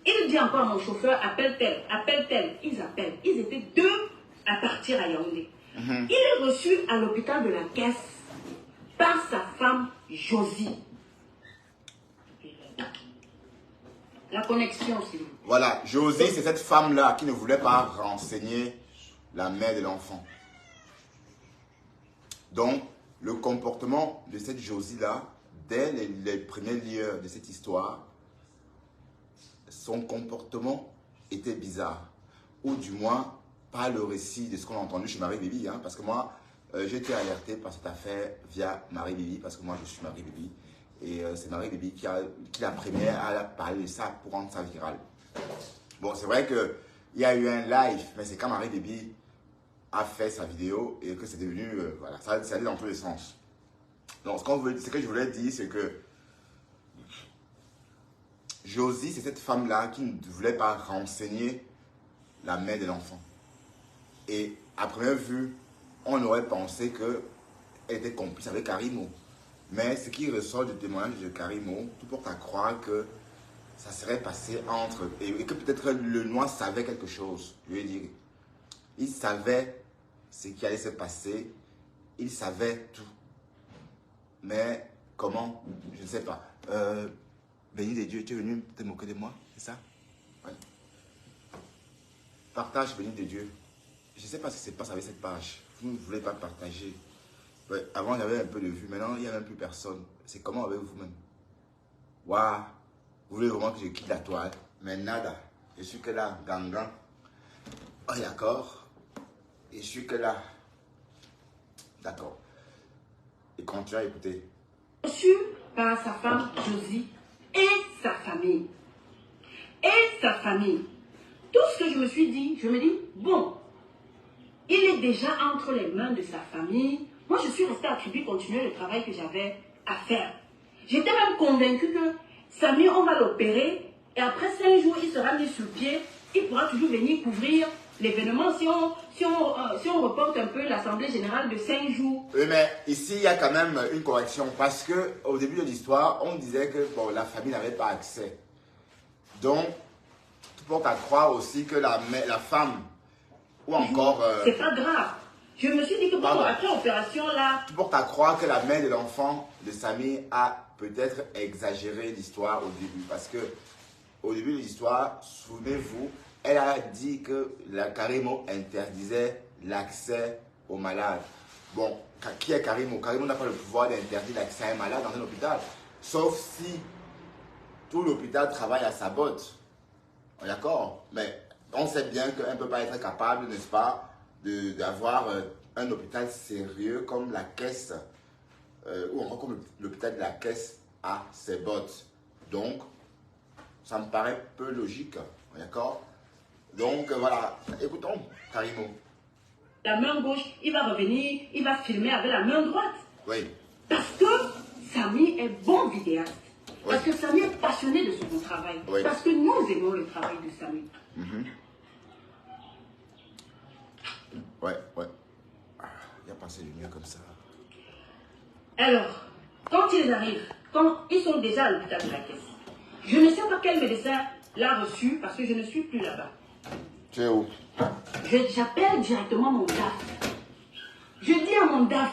il dit encore à mon chauffeur, appelle tel, appelle tel. Ils appellent. Ils étaient 2 à partir à Yaoundé. Il est reçu à l'hôpital de la caisse par sa femme Josie. La connexion, s'il vous plaît. Voilà, Josie, c'est cette femme-là qui ne voulait pas renseigner la mère de l'enfant. Donc, le comportement de cette Josie-là, dès les premiers lieux de cette histoire, son comportement était bizarre. Ou du moins, pas le récit de ce qu'on a entendu chez Marie-Bibi. Hein, parce que moi, j'ai été alerté par cette affaire via Marie-Bibi, parce que moi, je suis Marie-Bibi. Et c'est Marie-Bibi qui la première à parler de ça pour rendre ça viral. Bon, c'est vrai qu'il y a eu un live, mais c'est quand Marie-Bibi a fait sa vidéo et que c'est devenu, voilà, ça allait dans tous les sens. Donc, ce que je voulais dire, c'est que Josie, c'est cette femme-là qui ne voulait pas renseigner la mère de l'enfant. Et à première vue, on aurait pensé qu'elle était complice avec Karimo. Mais ce qui ressort du témoignage de Karimo, tout porte à croire que ça serait passé entre... Et que peut-être le noir savait quelque chose. Je veux dire, il savait ce qui allait se passer. Il savait tout. Mais comment? Je ne sais pas. Béni de Dieu, tu es venu te moquer de moi, c'est ça? Ouais. Partage, béni de Dieu. Je ne sais pas ce qui se passe avec cette page. Vous ne voulez pas partager. Ouais, avant, il y avait un peu de vues. Maintenant, il n'y a même plus personne. C'est comment avec vous-même? Waouh! Vous voulez vraiment que je quitte la toile? Mais nada. Je suis que là, gangan. Oh, d'accord. Et je suis que là. D'accord. Et continue à écouter. Reçu par sa femme Josie et sa famille. Et sa famille. Tout ce que je me suis dit, je me dis, bon, il est déjà entre les mains de sa famille. Moi, je suis restée à Tribu continuer le travail que j'avais à faire. J'étais même convaincue que Samy, on va l'opérer et après 5 jours, il sera mis sur pied. Il pourra toujours venir couvrir l'événement si on reporte un peu l'Assemblée Générale de 5 jours. Oui, mais ici, il y a quand même une correction parce qu'au début de l'histoire, on disait que bon, la famille n'avait pas accès. Donc, tout porte à croire aussi que la femme, ou encore... C'est pas grave. Je me suis dit que bon, après l'opération là... Tout porte à croire que la mère de l'enfant de Samy a peut-être exagéré l'histoire au début. Parce que au début de l'histoire, souvenez-vous, elle a dit que la Karimo interdisait l'accès aux malades. Bon, qui est Karimo? Karimo n'a pas le pouvoir d'interdire l'accès à un malade dans un hôpital. Sauf si tout l'hôpital travaille à sa botte. D'accord? Mais on sait bien qu'elle ne peut pas être capable, n'est-ce pas, d'avoir un hôpital sérieux comme la Caisse, ou encore comme l'hôpital de la Caisse à ses bottes. Donc, ça me paraît peu logique. D'accord? Donc, voilà. Écoutons, Karimo. La main gauche, il va revenir, il va filmer avec la main droite. Oui. Parce que Samy est bon vidéaste. Oui. Parce que Samy est passionné de son travail. Oui. Parce que nous aimons le travail de Samy. Ouais, ouais. Il a passé du mieux comme ça. Alors, quand ils arrivent, quand ils sont déjà à l'hôpital de la Caisse, je ne sais pas quel médecin l'a reçu parce que je ne suis plus là-bas. Tu es où? J'appelle directement mon DAF. Je dis à mon DAF,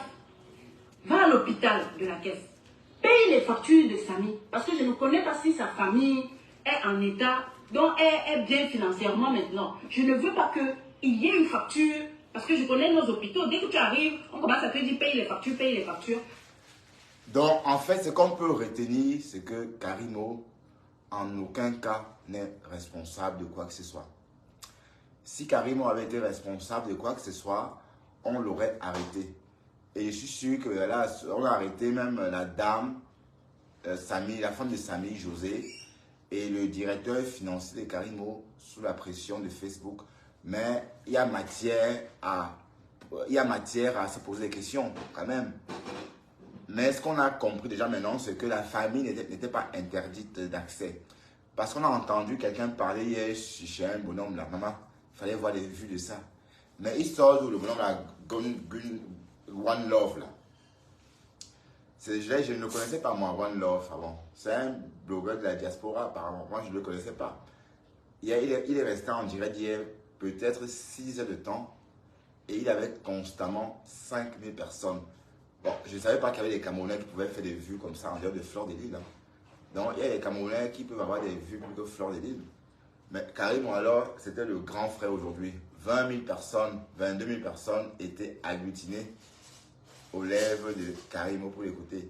va à l'hôpital de la Caisse, paye les factures de Samy. Parce que je ne connais pas si sa famille est en état, donc elle est bien financièrement maintenant. Je ne veux pas qu'il y ait une facture, parce que je connais nos hôpitaux. Dès que tu arrives, on commence à te dire paye les factures, paye les factures. Donc, en fait, ce qu'on peut retenir, c'est que Karimo, en aucun cas, n'est responsable de quoi que ce soit. Si Karimo avait été responsable de quoi que ce soit, on l'aurait arrêté. Et je suis sûr que là, on a arrêté même la dame, Samy, la femme de Samy, José, et le directeur financier de Karimo sous la pression de Facebook. Mais il y a matière à se poser des questions, quand même. Mais ce qu'on a compris déjà maintenant, c'est que la famille n'était pas interdite d'accès. Parce qu'on a entendu quelqu'un parler hier chez un bonhomme là, maman, il fallait voir les vues de ça. Mais il sort où le bonhomme là, One Love là. Je ne le connaissais pas moi, One Love avant. C'est un blogueur de la diaspora apparemment. Moi je ne le connaissais pas. Il est resté en direct hier peut-être 6 heures de temps et il avait constamment 5000 personnes. Bon, je ne savais pas qu'il y avait des Camerounais qui pouvaient faire des vues comme ça en dehors de Fleur de Lille. Hein. Donc, il y a des Camerounais qui peuvent avoir des vues plus que Fleur de Lille. Mais carrément alors, c'était le grand frère aujourd'hui. 20 000 personnes, 22 000 personnes étaient agglutinées aux lèvres de Karimo pour l'écouter.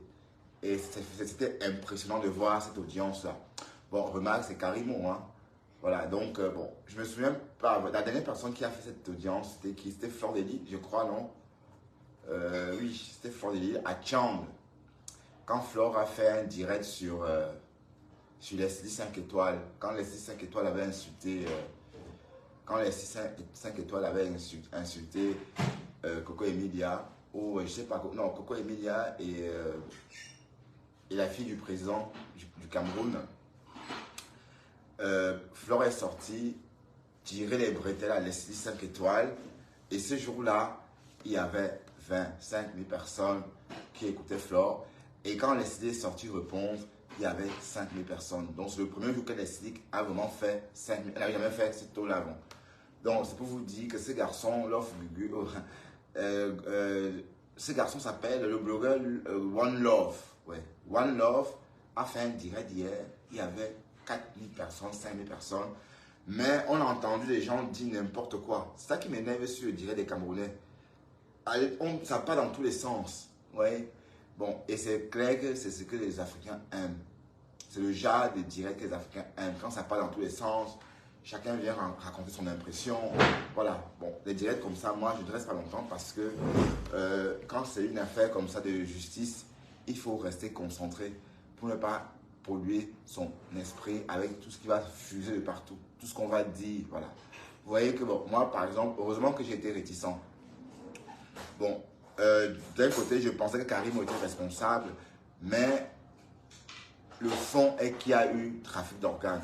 Et c'était impressionnant de voir cette audience-là. Bon, remarque, c'est Karimo, hein. Voilà, donc, bon, je me souviens pas, la dernière personne qui a fait cette audience, c'était qui? C'était Fleur de Lille, je crois, non? Oui, c'était Fleur de Lille à Tchang. Quand Fleur a fait un direct sur Leslie 5 étoiles, quand Leslie 5 étoiles avait insulté, Coco Emilia, ou je sais pas, non, Coco Emilia et la fille du président du Cameroun, Flore est sortie, tirer les bretelles à Leslie 5 étoiles. Et ce jour-là, il y avait 25 000 personnes qui écoutaient Flore. Et quand Leslie est sortie répondre, il y avait 5 000 personnes. Donc, c'est le premier jour que Leslie a vraiment fait 5 000. Elle n'avait jamais fait ce taux-là avant. Donc, c'est pour vous dire que ce garçon, Love Gugu, ce garçon s'appelle le blogueur One Love. Ouais. One Love a fait un direct hier. Il y avait 4 000 personnes, 5 000 personnes. Mais on a entendu les gens dire n'importe quoi. C'est ça qui m'énerve sur le direct des Camerounais. Ça part dans tous les sens. Ouais. Bon, et c'est clair que c'est ce que les Africains aiment. C'est le genre de direct que les Africains aiment. Quand ça part dans tous les sens, chacun vient raconter son impression. Voilà. Bon, les directs comme ça, moi, je ne reste pas longtemps parce que quand c'est une affaire comme ça de justice, il faut rester concentré pour ne pas polluer son esprit avec tout ce qui va fuser de partout. Tout ce qu'on va dire, voilà. Vous voyez que, bon, moi, par exemple, heureusement que j'ai été réticent. Bon, d'un côté, je pensais que Karim était responsable, mais le fond est qu'il y a eu trafic d'organes.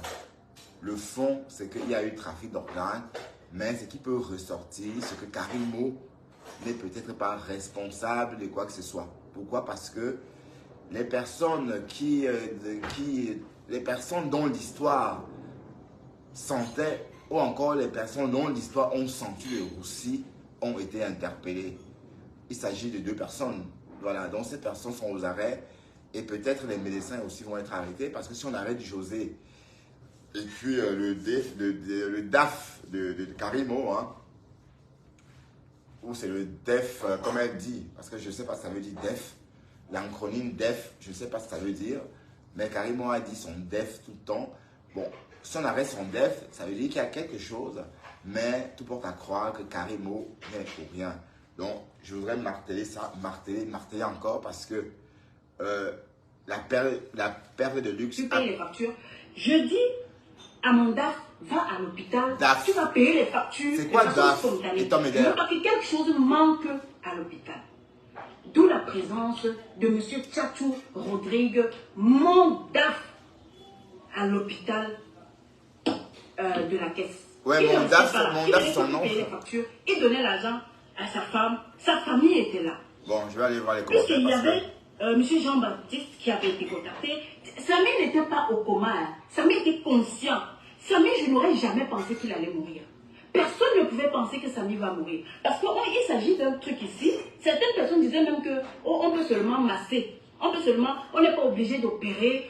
Le fond, c'est qu'il y a eu trafic d'organes, mais ce qui peut ressortir, c'est que Karimo n'est peut-être pas responsable de quoi que ce soit. Pourquoi? Parce que les personnes les personnes dont l'histoire sentait, ou encore les personnes dont l'histoire ont senti le roussi, ont été interpellées. Il s'agit de 2 personnes. Voilà, donc ces personnes sont aux arrêts et peut-être les médecins aussi vont être arrêtés parce que si on arrête José et puis le DAF de Karimo, hein, ou c'est le DEF, comme elle dit, parce que je ne sais pas si ça veut dire DEF, l'acronyme DEF, je ne sais pas ce que ça veut dire, mais Karimo a dit son DEF tout le temps. Bon, si on arrête son DEF, ça veut dire qu'il y a quelque chose, mais tout porte à croire que Karimo n'est pour rien. Donc, je voudrais marteler ça, marteler encore parce que la perte de luxe... Tu payes les factures. Je dis à mon DAF, va à l'hôpital, DAF. tu vas payer les factures. C'est quoi de façon DAF? spontanée. Et Tom Eder? Parce que quelque chose manque à l'hôpital. D'où la présence de M. Tchatou Rodrigue, mon DAF, à l'hôpital de la caisse. Ouais, Il mon ne DAF, restait pas là. mon Il DAF, allait son nom. payer les factures. Il donnait l'argent à sa femme. Sa famille était là. Bon, je vais aller voir les commentaires. Puisqu'il y parce que- avait M. Jean-Baptiste qui avait été contacté. Samy n'était pas au coma. Hein. Samy était conscient. Samy, je n'aurais jamais pensé qu'il allait mourir. Personne ne pouvait penser que Samy va mourir. Parce qu'il s'agit d'un truc ici. Certaines personnes disaient même que on peut seulement masser. On n'est pas obligé d'opérer.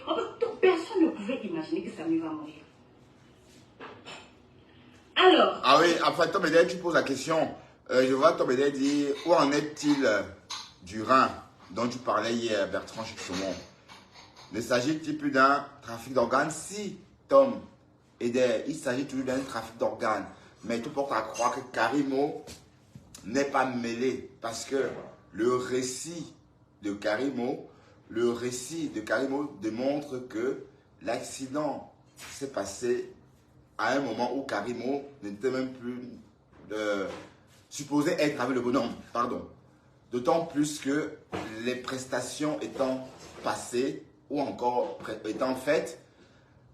Personne ne pouvait imaginer que Samy va mourir. Alors. Ah oui, après Tom Eder, tu poses la question. Je vois Tom Eder dire, où en est-il du rein dont tu parlais hier, Bertrand Chic-Saumon? Ne s'agit-il plus d'un trafic d'organes? Si, Tom Eder, il s'agit toujours d'un trafic d'organes. Mais tout porte à croire que Karimo n'est pas mêlé. Parce que le récit de Karimo démontre que l'accident s'est passé à un moment où Karimo n'était même plus supposé être avec le bonhomme. Pardon. D'autant plus que les prestations étant passées ou encore étant faites,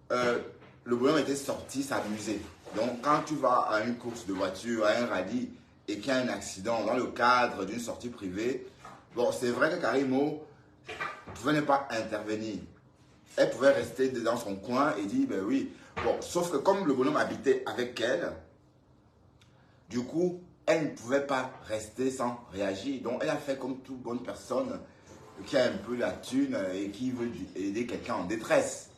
le bonhomme était sorti s'amuser. Donc quand tu vas à une course de voiture, à un rallye et qu'il y a un accident dans le cadre d'une sortie privée, bon, c'est vrai que Karimo pouvait ne pas intervenir. Elle pouvait rester dans son coin et dire, ben oui. Bon, sauf que comme le bonhomme habitait avec elle, du coup, elle ne pouvait pas rester sans réagir. Donc, elle a fait comme toute bonne personne qui a un peu la thune et qui veut aider quelqu'un en détresse.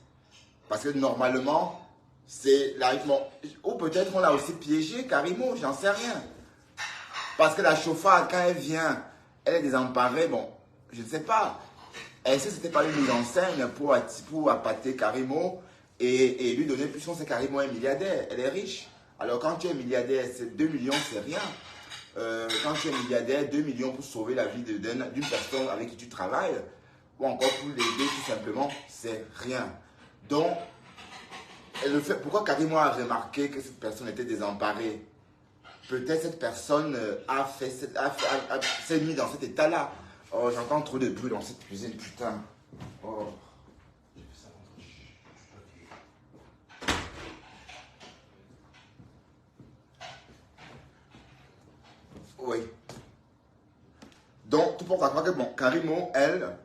Parce que normalement, c'est l'arrivement. Ou peut-être on l'a aussi piégé, Karimo, j'en sais rien. Parce que la chauffeur, quand elle vient, elle est désemparée. Bon, je ne sais pas. Est-ce que ce n'était pas une mise en scène pour appâter Karimo et lui donner plus? On sait Karimo est milliardaire, elle est riche. Alors quand tu es milliardaire, 2 millions, c'est rien. Quand tu es milliardaire, 2 millions pour sauver la vie d'une personne avec qui tu travailles, ou encore pour l'aider tout simplement, c'est rien. Donc, pourquoi Karimo a remarqué que cette personne était désemparée? peut-être cette personne s'est mise dans cet état-là. Oh, j'entends trop de bruit dans cette cuisine, putain. Oh. Oui. Donc, tout porte à croire que, bon, Karimo, elle,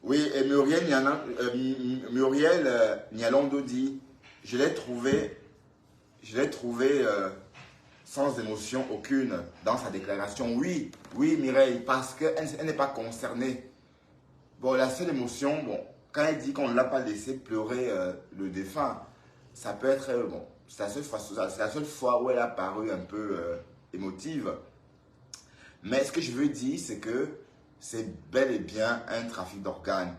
oui, et Muriel Nialondo dit, je l'ai trouvé sans émotion aucune dans sa déclaration. Oui, oui, Mireille, parce qu'elle n'est pas concernée. Bon, la seule émotion, bon, quand elle dit qu'on ne l'a pas laissé pleurer le défunt, ça peut être, bon, c'est la seule fois où elle a paru un peu émotive. Mais ce que je veux dire, c'est que c'est bel et bien un trafic d'organes.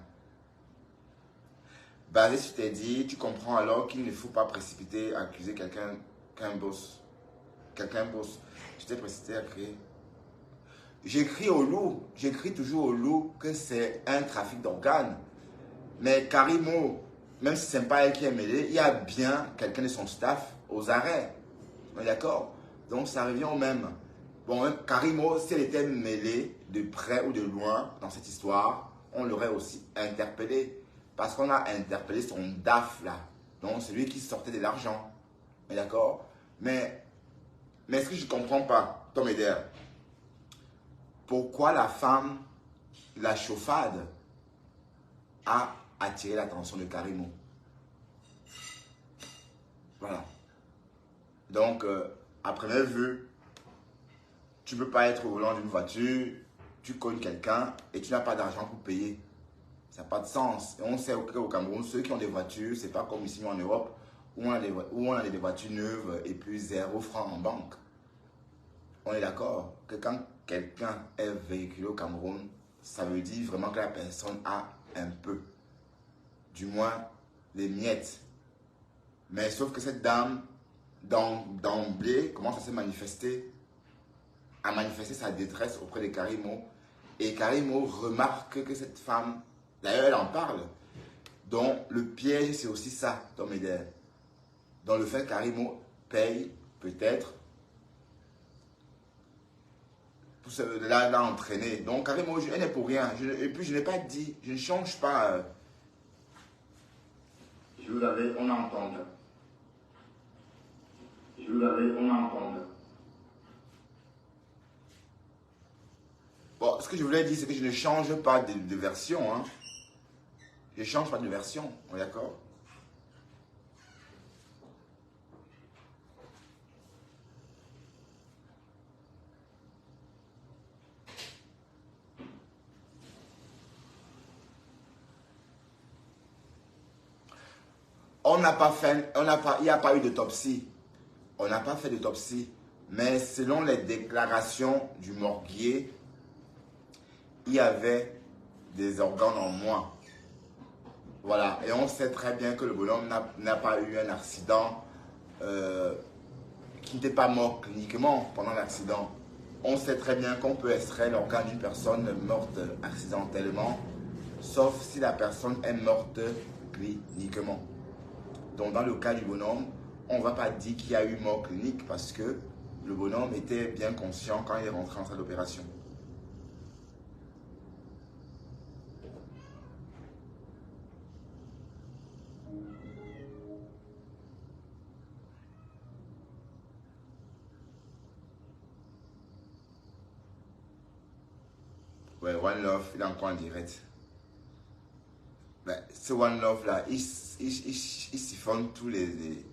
Basé sur tes dits, tu comprends alors qu'il ne faut pas précipiter à accuser quelqu'un qu'un boss. Quelqu'un boss. Je t'ai précipité à créer. J'écris au loup, j'écris toujours au loup que c'est un trafic d'organes. Mais Karimo, même si ce n'est pas elle qui est mêlée, il y a bien quelqu'un de son staff aux arrêts. On est d'accord? Donc ça revient au même. Bon, même Karimo, si elle était mêlée de près ou de loin dans cette histoire, on l'aurait aussi interpellé. Parce qu'on a interpellé son DAF là. Donc c'est lui qui sortait de l'argent. On est d'accord? Mais ce que je ne comprends pas, Tom Eder, pourquoi la femme, la chauffade, a attiré l'attention de Karimo? Voilà. Donc, à première vue, tu ne peux pas être au volant d'une voiture, tu cognes quelqu'un et tu n'as pas d'argent pour payer. Ça n'a pas de sens. Et on sait qu'au Cameroun, ceux qui ont des voitures, ce n'est pas comme ici en Europe, où on a des voitures neuves et puis 0 francs en banque. On est d'accord que quand quelqu'un est véhiculé au Cameroun, ça veut dire vraiment que la personne a un peu. Du moins, les miettes. Mais sauf que cette dame, d'emblée, commence à se manifester, à manifester sa détresse auprès de Karimo. Et Karimo remarque que cette femme, d'ailleurs elle en parle, donc le piège c'est aussi ça, Tom Eder. Dans le fait que Karimo paye peut-être pour l'a entraîné. Donc Karimo, elle n'est pour rien. Et puis je n'ai pas dit, je ne change pas. Je vous avais, on a entendu. Je vous avais, on a entendu. Bon, ce que je voulais dire, c'est que je ne change pas de version. Hein. Je ne change pas de version, on est d'accord? Il n'y a pas eu d'autopsie. On n'a pas fait d'autopsie. Mais selon les déclarations du morguier, il y avait des organes en moins. Voilà. Et on sait très bien que le bonhomme n'a pas eu un accident, qui n'était pas mort cliniquement pendant l'accident. On sait très bien qu'on peut extraire l'organe d'une personne morte accidentellement, sauf si la personne est morte cliniquement. Donc dans le cas du bonhomme, on ne va pas dire qu'il y a eu mort clinique parce que le bonhomme était bien conscient quand il est rentré en salle d'opération. Ouais, One Love, il est encore en direct. Ben, ce One Love là, il siphonne tous les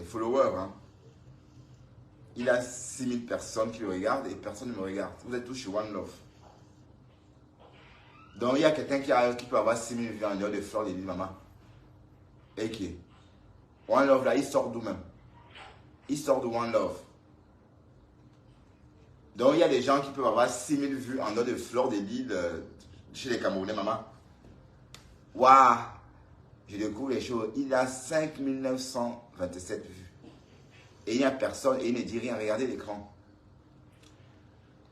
followers. Hein. Il a 6000 personnes qui le regardent et personne ne me regarde. Vous êtes tous chez One Love. Donc il y a quelqu'un qui peut avoir 6000 vues en dehors de Fleur de l'île Maman. Et qui est One Love là, il sort d'où même? Il sort de One Love. Donc il y a des gens qui peuvent avoir 6000 vues en dehors de Fleur de l'île chez les Camerounais, maman. Waouh! Je découvre les choses. Il a 5927 vues. Et il n'y a personne et il ne dit rien. Regardez l'écran.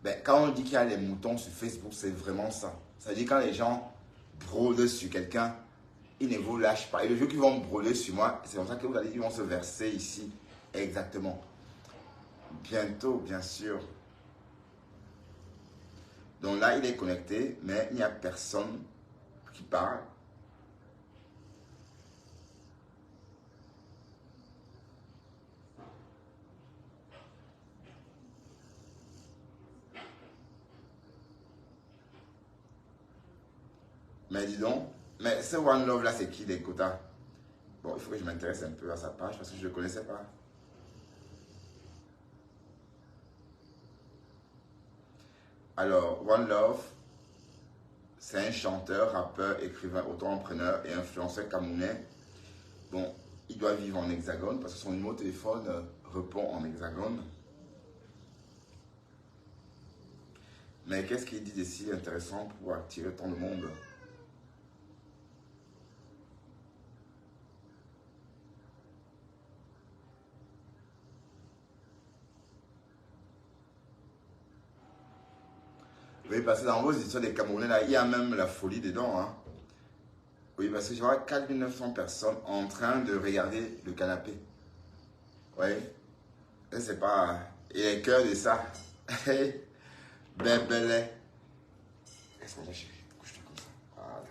Ben, quand on dit qu'il y a les moutons sur Facebook, c'est vraiment ça. Ça veut dire quand les gens brodent sur quelqu'un, ils ne vous lâchent pas. Et le jour qu'ils vont brûler sur moi, c'est comme ça que vous allez, ils vont se verser ici. Exactement. Bientôt, bien sûr. Donc là, il est connecté, mais il n'y a personne qui parle. Mais dis donc, mais ce One Love là, c'est qui des quotas? Bon, il faut que je m'intéresse un peu à sa page parce que je ne le connaissais pas. Alors, One Love, c'est un chanteur, rappeur, écrivain, auto-entrepreneur et influenceur camerounais. Bon, il doit vivre en hexagone parce que son numéro de téléphone répond en hexagone. Mais qu'est-ce qu'il dit de si intéressant pour attirer tant de monde? Oui, parce que dans vos histoires des Camerounais, là, il y a même la folie dedans. Hein. Oui, parce que je vois 4900 personnes en train de regarder le canapé. Oui. Je ne sais pas. Il est cœur de ça. Bébélé. Qu'est-ce qu'on a chérie? Couche-toi comme ça. Voilà.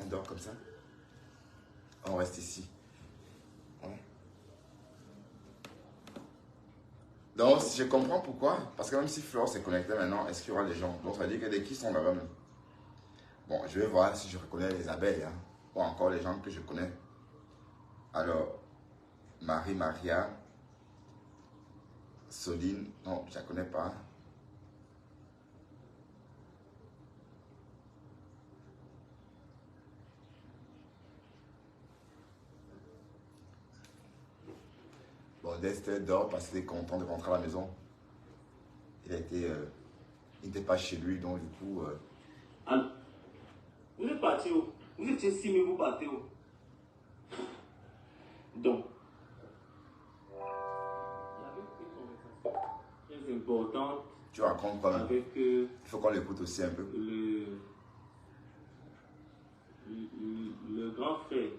On dort comme ça. On reste ici. Ouais. Donc, je comprends pourquoi. Parce que même si Flore s'est connectée maintenant, est-ce qu'il y aura des gens? Donc, ça veut dire que des qui sont là-bas même. Bon, je vais voir si je reconnais les abeilles. Hein, ou encore les gens que je connais. Alors, Marie-Maria. Soline. Non, je ne la connais pas. Bon, Dexter dort parce qu'il est content de rentrer à la maison. Il n'était pas chez lui, donc du coup... Alors, vous êtes parti où? Vous étiez 6 000, vous partez où? Donc, il y avait une conversation très importante. Tu racontes quoi même? Avec il faut qu'on l'écoute aussi un peu. Le grand frère.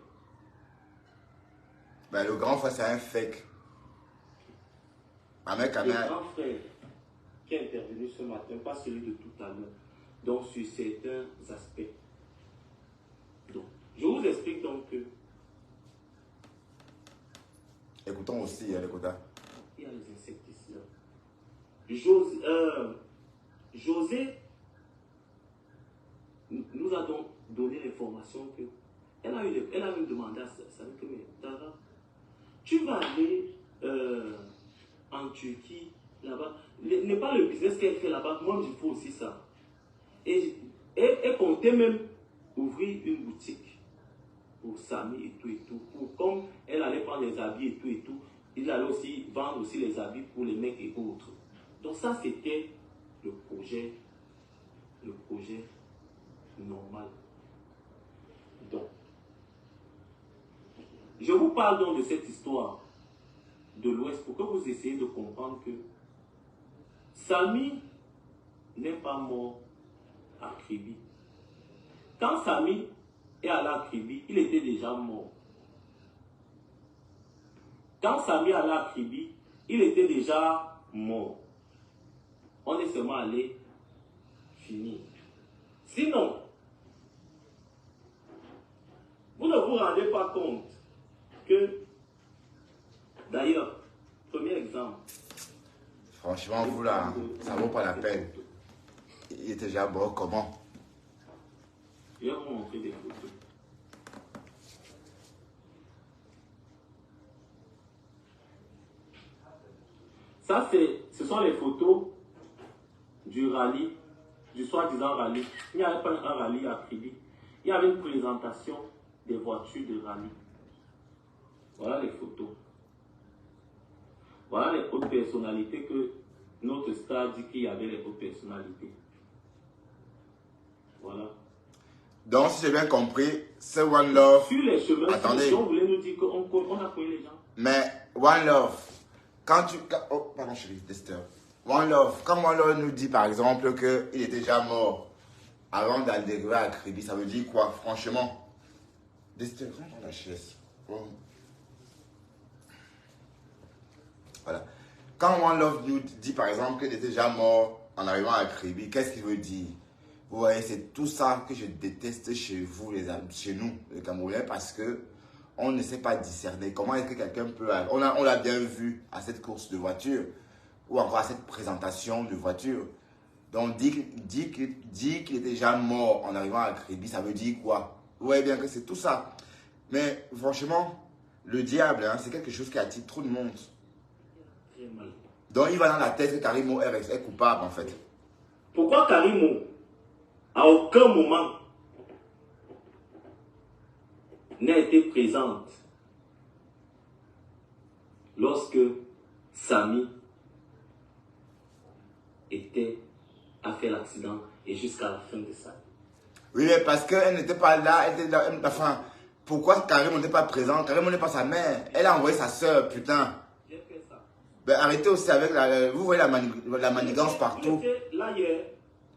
Ben, le grand frère, c'est un fake. Le grand frère qui est intervenu ce matin, pas celui de tout à l'heure, donc sur certains aspects. Donc, je vous explique donc que Écoutons aussi, les quotas. il y a les insecticides. José nous a donc donné l'information que elle a eu demandé à ça que mais Dara, tu vas aller en Turquie là-bas, n'est pas le business qu'elle fait là-bas, moi il faut aussi ça. Et comptait même ouvrir une boutique pour Samy et tout, pour comme elle allait prendre les habits et tout, il allait aussi vendre aussi les habits pour les mecs et autres. Donc ça c'était le projet normal. Donc, je vous parle donc de cette histoire de l'Ouest pour que vous essayiez de comprendre que Samy n'est pas mort à Kribi. Quand Samy est allé à Kribi, il était déjà mort. Quand Samy est allé à Kribi, il était déjà mort. On est seulement allé finir. Sinon, vous ne vous rendez pas compte que, d'ailleurs, premier exemple. Franchement, vous là, ça ne vaut pas la peine. Il était déjà mort comment? Je vais vous montrer des photos. Ça, ce sont les photos du rallye, du soi-disant rallye. Il n'y avait pas un rallye à Kribi. Il y avait une présentation des voitures de rallye. Voilà les photos. Voilà les hautes personnalités que notre star dit qu'il y avait les hautes personnalités. Voilà. Donc, si j'ai bien compris, c'est One Love. Sur les chemins, Attendez. on voulait nous dire qu'on a connu les gens. Mais One Love, oh, pardon chérie, Dexter. One Love, quand One Love nous dit par exemple qu'il était déjà mort, avant d'adhérer à Crédit, ça veut dire quoi, franchement? Destruction dans la chaise. Oh. Voilà. Quand One Love You dit par exemple qu'il était déjà mort en arrivant à Crédit, qu'est-ce qu'il veut dire? Vous voyez, c'est tout ça que je déteste chez vous, les amis, chez nous, les Camerounais, parce que on ne sait pas discerner. Comment est-ce que quelqu'un peut... On l'a bien vu à cette course de voiture ou encore à cette présentation de voiture. Donc, dit qu'il est déjà mort en arrivant à Crédit, ça veut dire quoi? Vous voyez bien que c'est tout ça. Mais franchement, le diable, hein, c'est quelque chose qui attire trop de monde. Donc, il va dans la tête que Karimo est coupable, en fait. Pourquoi Karimo, à aucun moment, n'a été présente lorsque Samy a fait l'accident et jusqu'à la fin de ça? Oui, mais parce qu'elle n'était pas là, enfin, pourquoi Karimo n'était pas présent? Karimo n'est pas sa mère. Elle a envoyé sa soeur, putain. J'ai fait ça. Ben, arrêtez aussi avec vous voyez la manigance partout. J'étais là hier,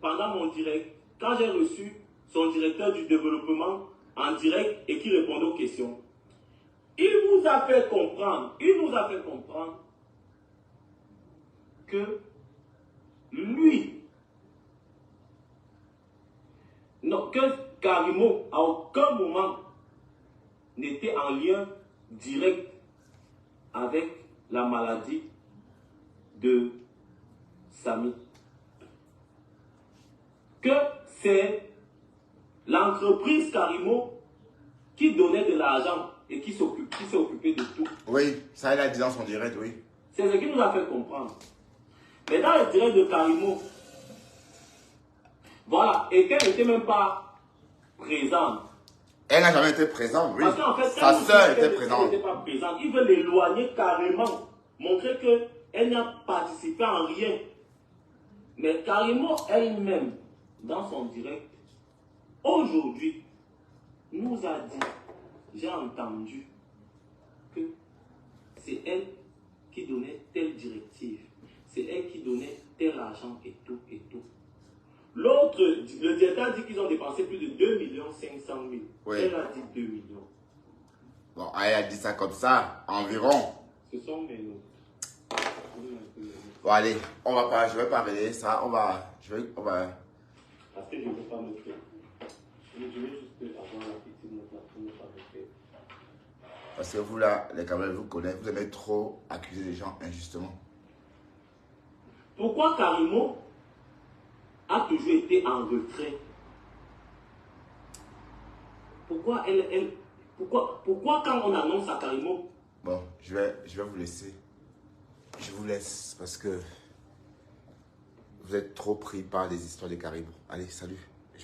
pendant mon direct, quand j'ai reçu son directeur du développement en direct et qui répondait aux questions. Il nous a fait comprendre que lui, non, que Karimo, à aucun moment, n'était en lien direct avec la maladie de Samy. Que c'est l'entreprise Karimo qui donnait de l'argent et qui s'est occupé de tout. Oui, ça il a dit dans son direct, oui. C'est ce qui nous a fait comprendre. Mais dans le direct de Karimo, voilà, et qu'elle n'était même pas présente. Elle n'a jamais été présente, oui. Parce qu'en fait, sa sœur était présente. Elle n'était pas présente. Il veut l'éloigner carrément, montrer qu'elle n'a participé en rien. Mais Karimo elle-même, dans son direct, aujourd'hui, nous a dit, j'ai entendu que c'est elle qui donnait telle directive, c'est elle qui donnait tel argent et tout et tout. L'autre, le directeur a dit qu'ils ont dépensé plus de 2 500 000. Oui. Elle a dit 2 millions. Bon, elle a dit ça comme ça, environ. Ce sont mes notes. Bon, allez, je vais pas relayer ça, on va. Parce que je ne peux pas me faire. Je vais juste avoir la petite note là pour ne pas me faire. Parce que vous là, les camarades vous connaissent, vous aimez trop accuser les gens injustement. Pourquoi Karimo a toujours été en retrait? Pourquoi quand on annonce à Karimo? Bon, je vais vous laisser. Je vous laisse parce que vous êtes trop pris par les histoires de Karimo. Allez, salut.